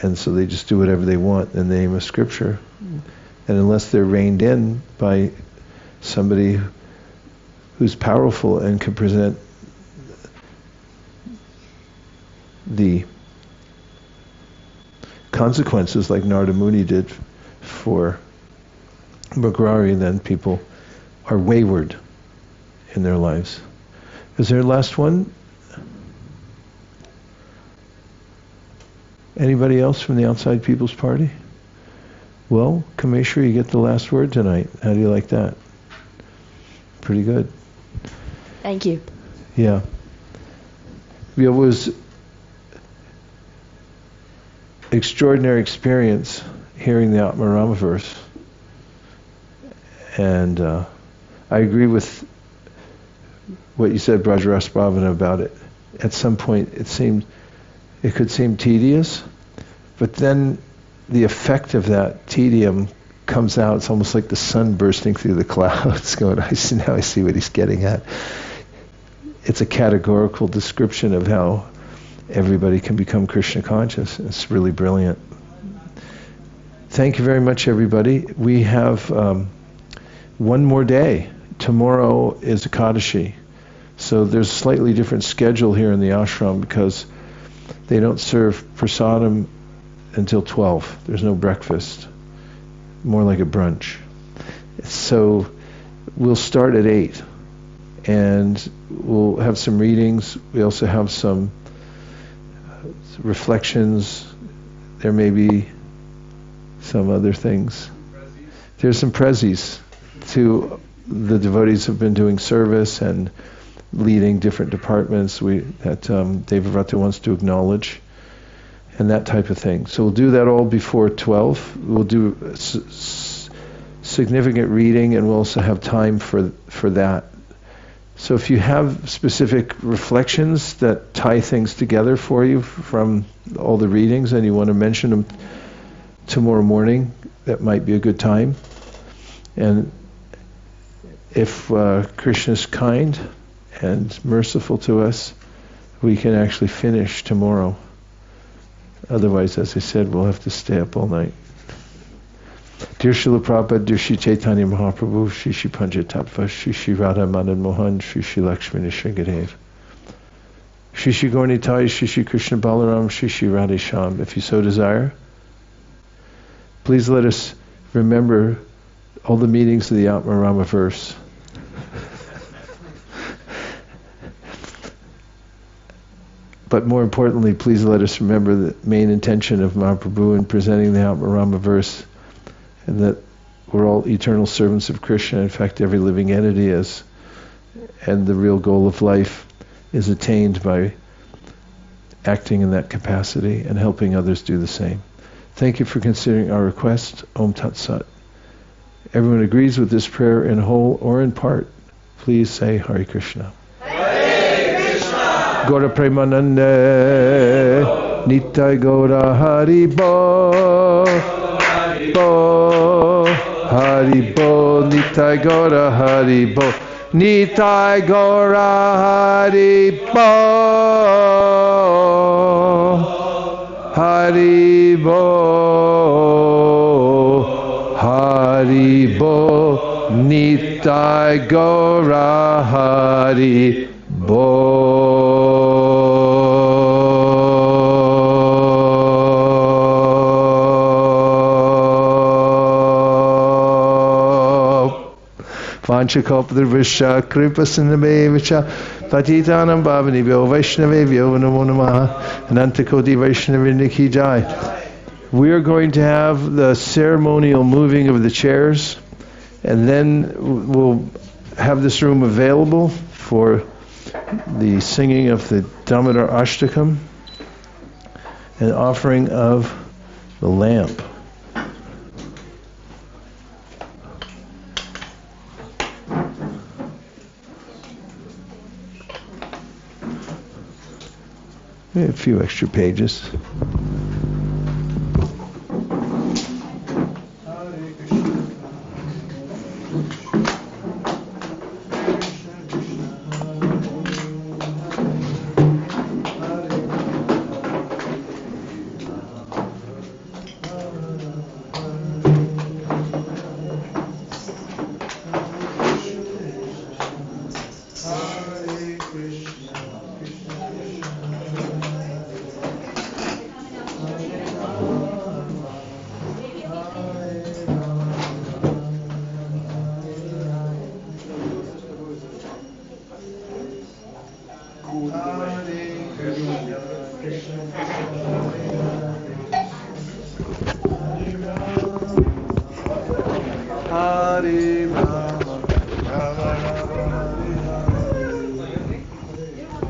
[SPEAKER 1] And so they just do whatever they want in the name of Scripture. And unless they're reined in by somebody who's powerful and can present the consequences like Narada Muni did for Bhagrari, then people are wayward in their lives. Is there a last one? Anybody else from the Outside People's Party? Well, Kameshwar, you get the last word tonight. How do you like that? Pretty good.
[SPEAKER 9] Thank you.
[SPEAKER 1] Yeah. It was extraordinary experience hearing the Atmarama verse. And I agree with what you said, Brajaras Bhavana, about it. At some point it could seem tedious, but then the effect of that tedium comes out. It's almost like the sun bursting through the clouds going, now I see what he's getting at. It's a categorical description of how everybody can become Krishna conscious. It's really brilliant. Thank you very much, everybody. We have one more day. Tomorrow is Ekadashi. So there's a slightly different schedule here in the ashram because they don't serve prasadam until 12. There's no breakfast. More like a brunch. So we'll start at 8. And we'll have some readings. We also have some reflections. There may be some other things. There's some prezis to the devotees who have been doing service and leading different departments that Devavrata wants to acknowledge, and that type of thing. So we'll do that all before 12. We'll do significant reading, and we'll also have time for that. So if you have specific reflections that tie things together for you from all the readings and you want to mention them tomorrow morning, that might be a good time. And if Krishna's kind and merciful to us, we can actually finish tomorrow. Otherwise, as I said, we'll have to stay up all night. Dear Srila Prabhupada, dear Shri Chaitanya Mahaprabhu, Shri Shri Panchatattva, Shri Shri Radha Madan Mohan, Shri Shri Lakshmi Nrsimhadev, Shri Shri Gaurnitai, Shri Shri Krishna Balaram, Shri Shri Radhe Shyam. If you so desire, please let us remember all the meanings of the Atmarama verse. But more importantly, please let us remember the main intention of Mahaprabhu in presenting the Atmarama verse, and that we're all eternal servants of Krishna. In fact, every living entity is. And the real goal of life is attained by acting in that capacity and helping others do the same. Thank you for considering our request. Om Tat Sat. Everyone agrees with this prayer in whole or in part. Please say Hare Krishna.
[SPEAKER 10] Hare Krishna.
[SPEAKER 1] Gaura Premanande. Nitai Gaura Hari Bo. Bo. Hari Bo. Nitai Gaura Hari Bo. Nitai Gaura Hari Bo. Hari Bo. Hari Bo. Nitai Gaura Hari Bo. Vanchakalpadrivasya kripasinnamevacha patitanam bhavanibhyo vaishnavebhyo namo namaha anantakoti vaishnavinda ki jai. We are going to have the ceremonial moving of the chairs, and then we'll have this room available for the singing of the Damodar Ashtakam and offering of the lamp. A few extra pages.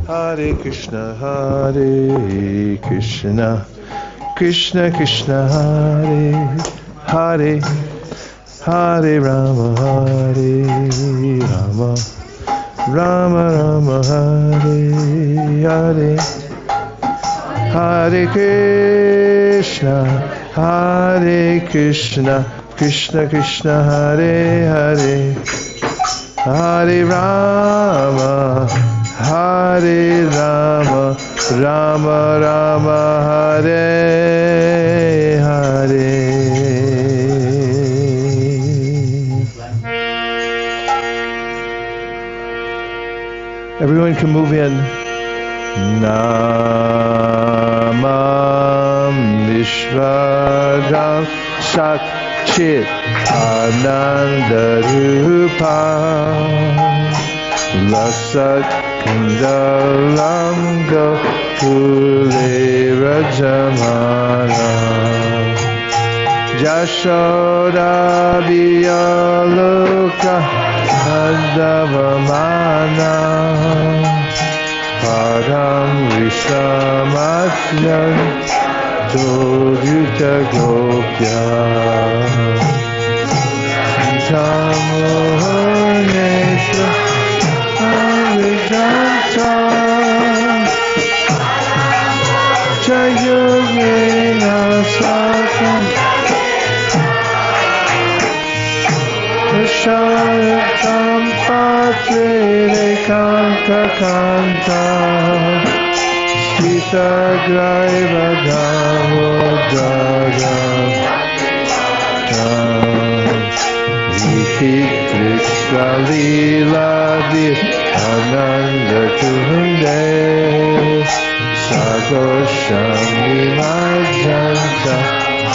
[SPEAKER 1] Hare Krishna, Hare Krishna, Krishna Krishna, Hare Hare, Hare Rama, Hare Rama, Rama Rama, Hare Hare, Hare Krishna, Hare Krishna, Krishna Krishna, Hare Hare, Hare Rama, Hare Rama, Rama Rama, Hare Hare. Everyone can move in. Namam Vishwadam Satchit Anandarupam Lasat Kandalam Gokule Rajamana Jashoda Vyaloka Adavamana Padam Vishamasyan Todyuta Gopya Tamohanesha Avidanta Jayogena Sakam Sharatam Patre Kanta Kanta Sita Graiva Davodara Vikitra Lila Vir Ananda Tunde Sagoshami Majanta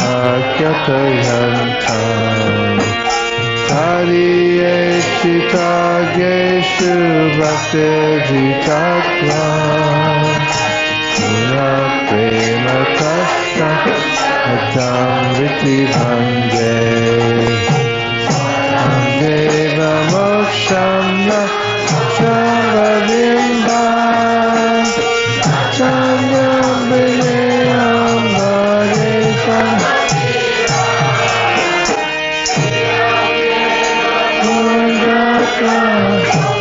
[SPEAKER 1] Akyatayanta Hariye Chitageshu Bhakti Jitatva Puna Prema Kasta Atam Viti Bhande Deva Moksham Shavadimba Chanyam Vinayam Bhadetam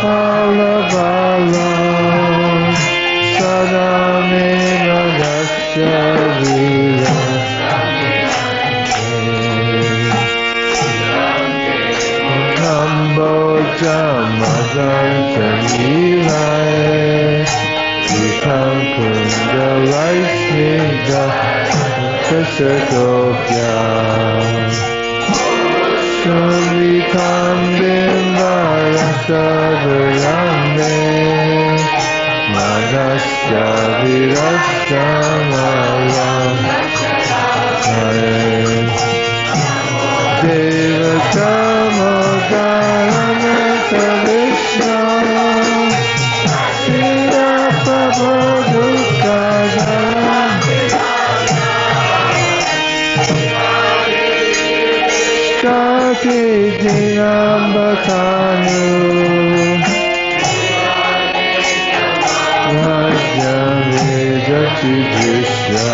[SPEAKER 1] Vala Vala Sadame Nagasya Vila Kamboja Madanta Nilay Vikam Kunda Vaisesika Kasakopya Shritam Bimbara Sadhurame Manasya Virastamaya Devatama Garamata Vishna Shriya Prabhudukadara Kati Diyambatanu Rajyame Jati Drishya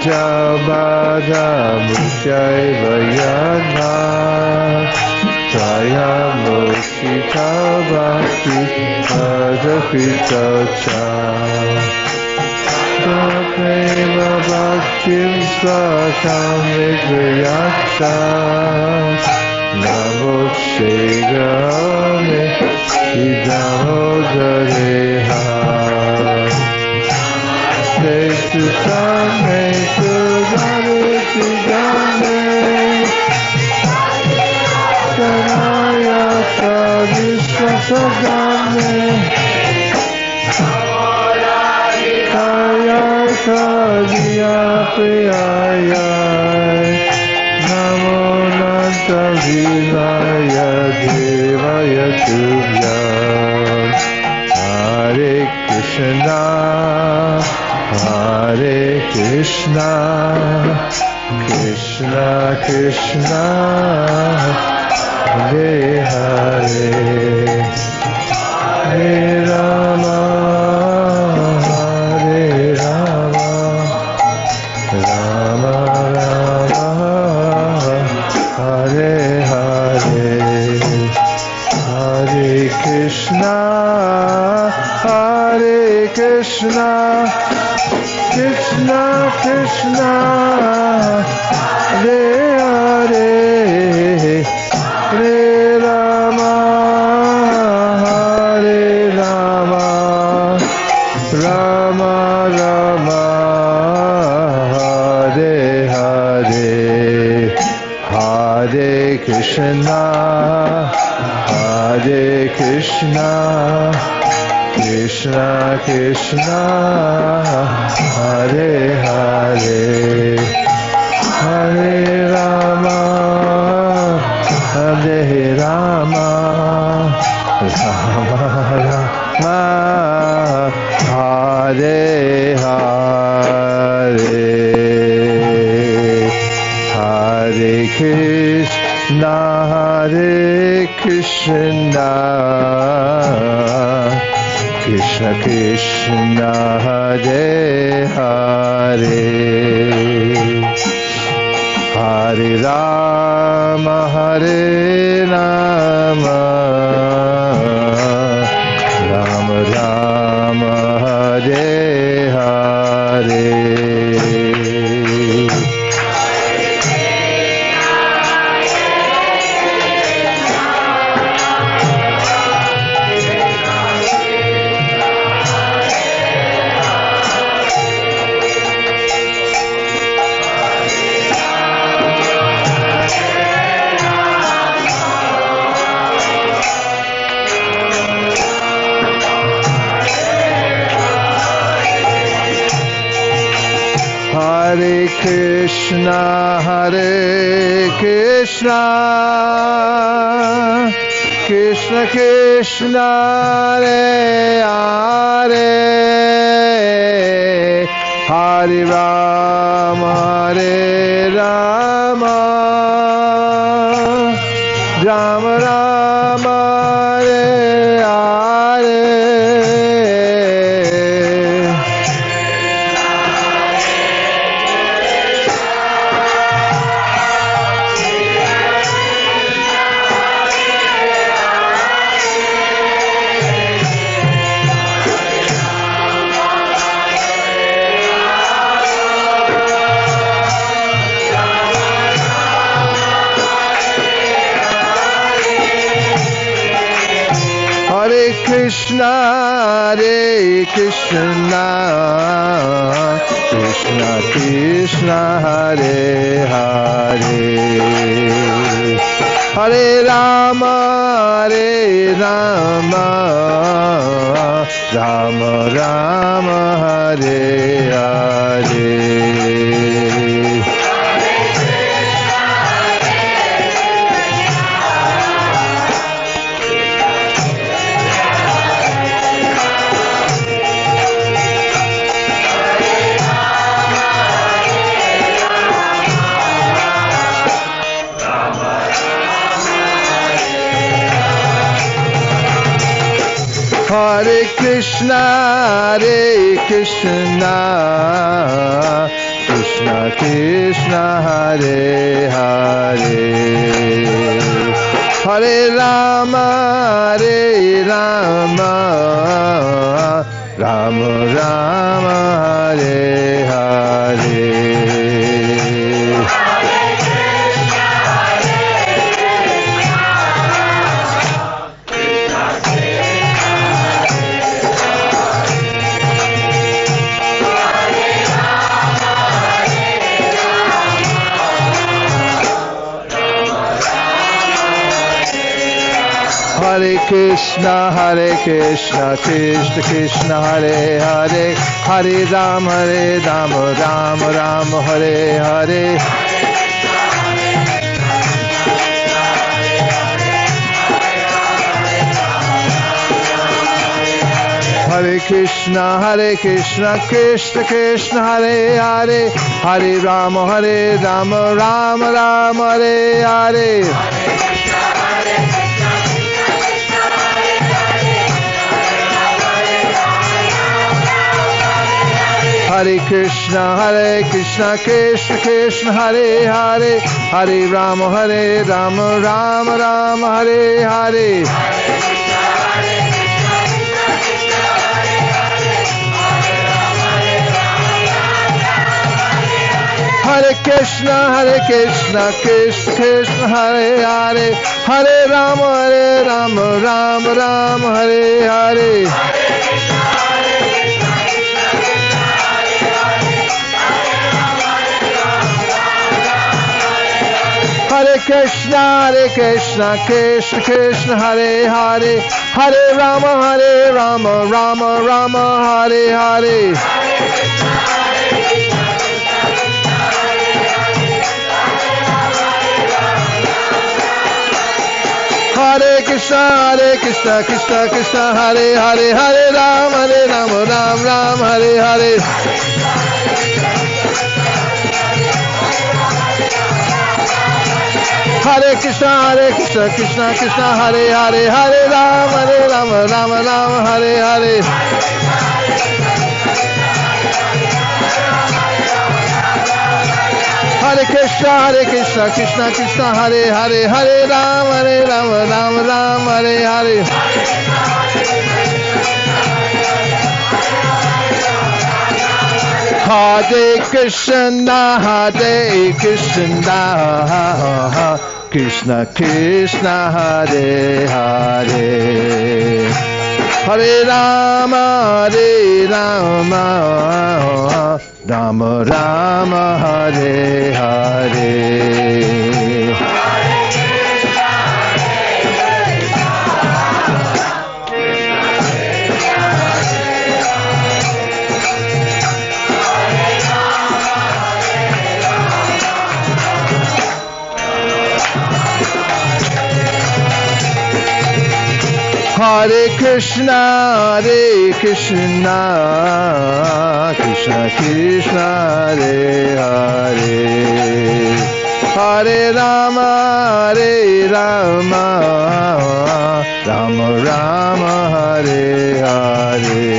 [SPEAKER 1] Jabada Muchai Vayana Jaya Mukshita Bhakti Adapita Cha Prema Bhaktim Svakam Vigrayaksha Namo Shigame Idamodareha Nesutame Sudane Sigame Sanaya Sadishwasagame Kaya Kadiya Priyaya Namo Nanta Vilaya Devaya Tubhyam Hare Krishna Hare Krishna Krishna Krishna Hare Hare Hare Rama Hare Rama Rama Rama Hare Hare Hare Krishna Hare Krishna Krishna Krishna Hare Hare Hare Rama Hare Rama Rama Rama Hare Hare Hare Krishna Hare Krishna Krishna Krishna Hare Hare Hare Rama Hare Rama Rama Rama Hare Hare Hare Krishna Hare Krishna Krishna Krishna Hare Hare Hare Rama Hare Rama Rama Rama Hare Hare Hare Krishna Krishna Krishna Hare Hare Hare Rama Rama Rama Hare Hare Krishna Krishna Krishna Hare Hare Hare Rama Rama Rama Hare Hare Hare Krishna Krishna Krishna Hare Hare Hare Rama, Rama Rama, Hare Hare. Hare Krishna, Krishna Krishna, Hare Hare, Hare Rama, Rama Rama, Hare Hare. Hare Krishna, Krishna Krishna, Hare Hare, Hare Rama, Rama Rama, Hare Hare. Hare Krishna, Krishna Krishna, Hare Hare, Hare Rama, Rama Rama, Hare Hare. Hare Krishna, Krishna Krishna, Hare Hare, Hare Rama, Rama Rama, Hare Hare. Hare Krishna, Krishna Krishna, Hare Hare, Hare Rama, Rama Rama, Hare Hare. Hare Krishna, Krishna Krishna, Hare Hare, Hare Rama, Rama, Hare Hare. Hare Krishna, Krishna Krishna, Hare Hare, Hare Rama, Rama, Hare Hare. Hare Krishna, Krishna Krishna, Hare Hare, Hare Rama, Rama, Hare Hare. Hare Krishna, Krishna Krishna, Hare Hare, Hare Rama, Rama Rama, Hare Hare. Hare Krishna, Krishna Krishna, Hare Hare, Hare Rama, Rama Rama, Hare Hare.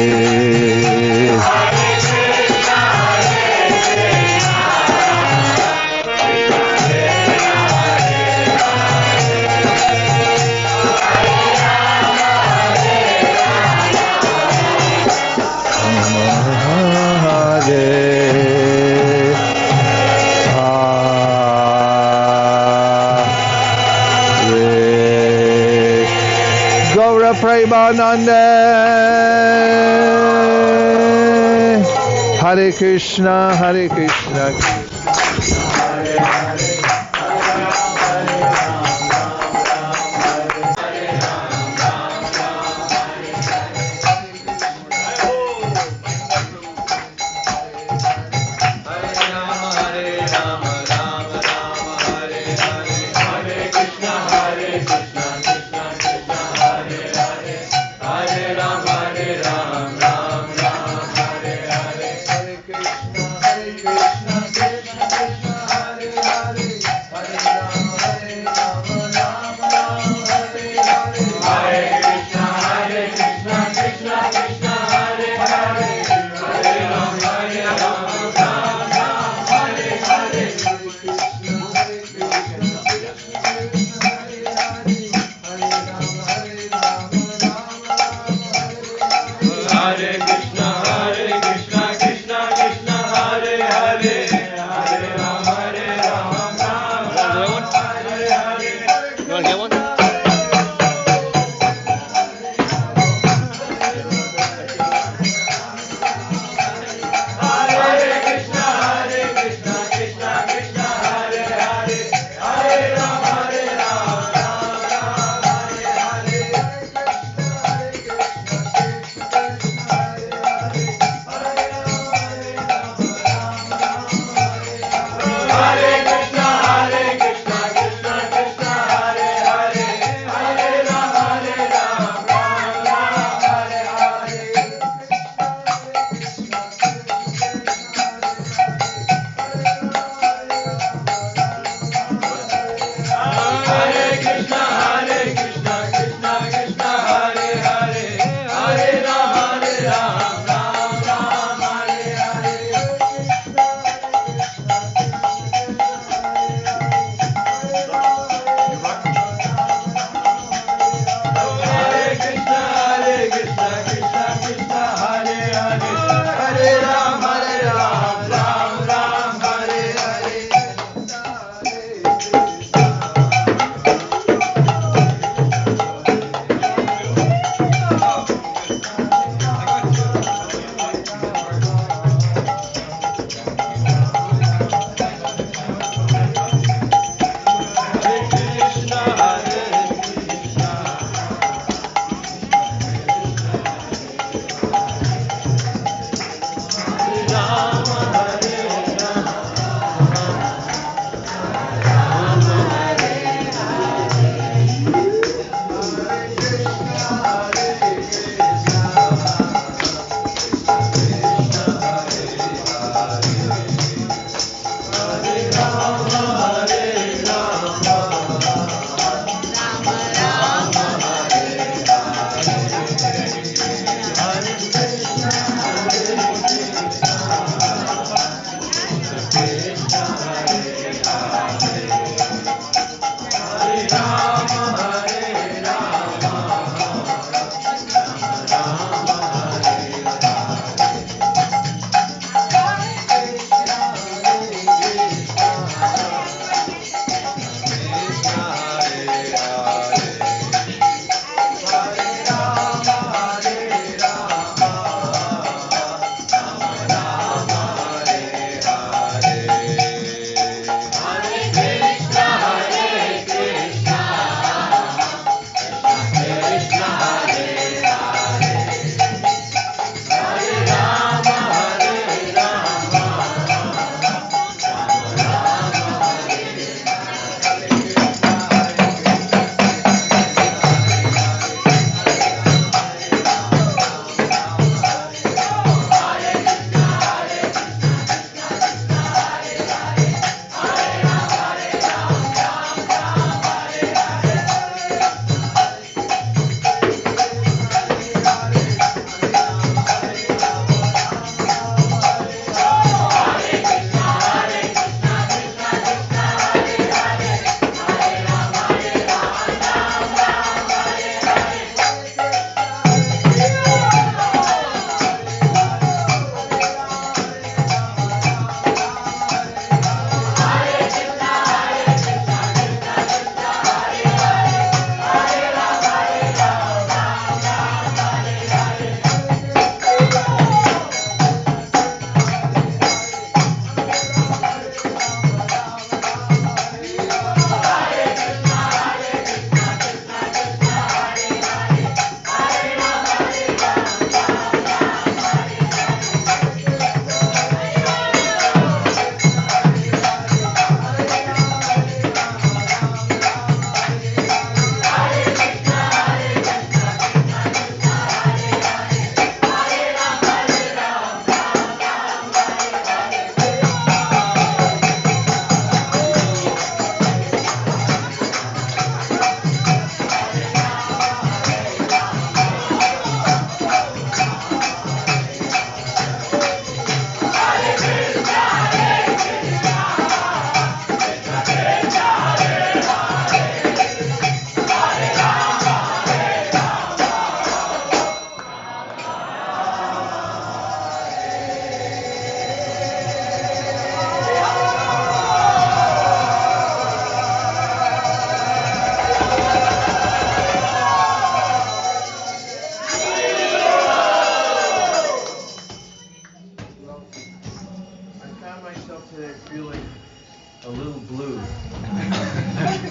[SPEAKER 1] Premanande. Hare Krishna, Krishna. Krishna,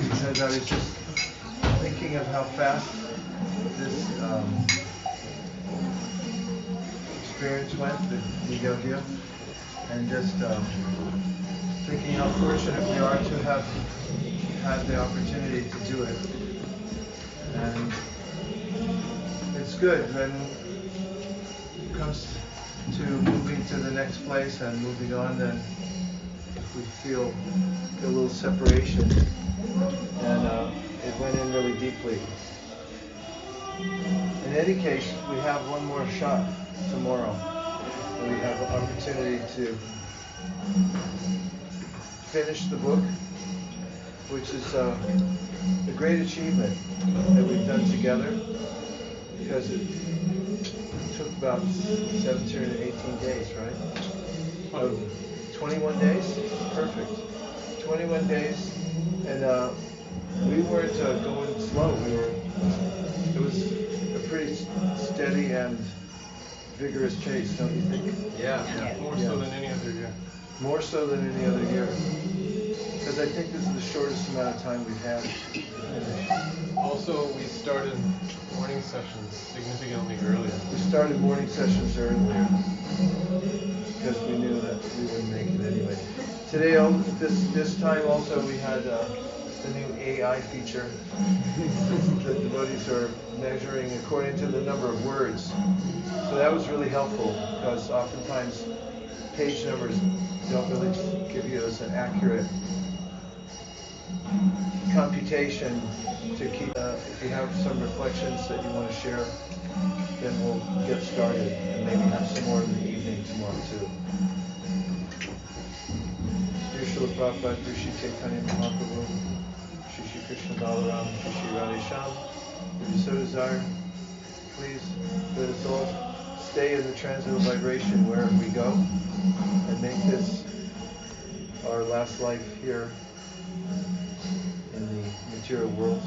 [SPEAKER 1] Because I was just thinking of how fast this experience went, the yoga, and just thinking how fortunate we are to have had the opportunity to do it. And it's good when it comes to moving to the next place and moving on, then we feel a little separation, and it went in really deeply. In any case, we have one more shot tomorrow. We have an opportunity to finish the book, which is a great achievement that we've done together, because it took about 17 or 18 days, right? 21 days? Perfect. 21 days, and we weren't going slow. It was a pretty steady and vigorous pace, don't you think?
[SPEAKER 3] Yeah. More so than any other year.
[SPEAKER 1] More so than any other year. Because I think this is the shortest amount of time we've had.
[SPEAKER 3] Also, we started morning sessions significantly earlier.
[SPEAKER 1] We started morning sessions earlier because we knew that we wouldn't make it anyway. Today, this time also, we had the new AI feature. The devotees are measuring according to the number of words. So that was really helpful, because oftentimes page numbers don't really give you us an accurate computation to keep. If you have some reflections that you want to share, then we'll get started and maybe have some more in the evening tomorrow too. Dear Srila Prabhupada, Dear Shri Chaitanya Mahaprabhu, Shri Shri Krishna Balaram, Shri Shri Radhe Shyam, if you so desire, please let us all stay in the transcendental vibration wherever we go, and make this our last life here in the material world,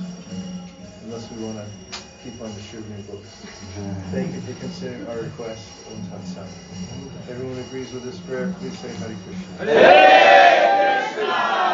[SPEAKER 1] unless we want to keep on distributing books. Thank you for considering our request. Om Tat Sat. Everyone agrees with this prayer, please say Hare Krishna.
[SPEAKER 10] Hare Krishna!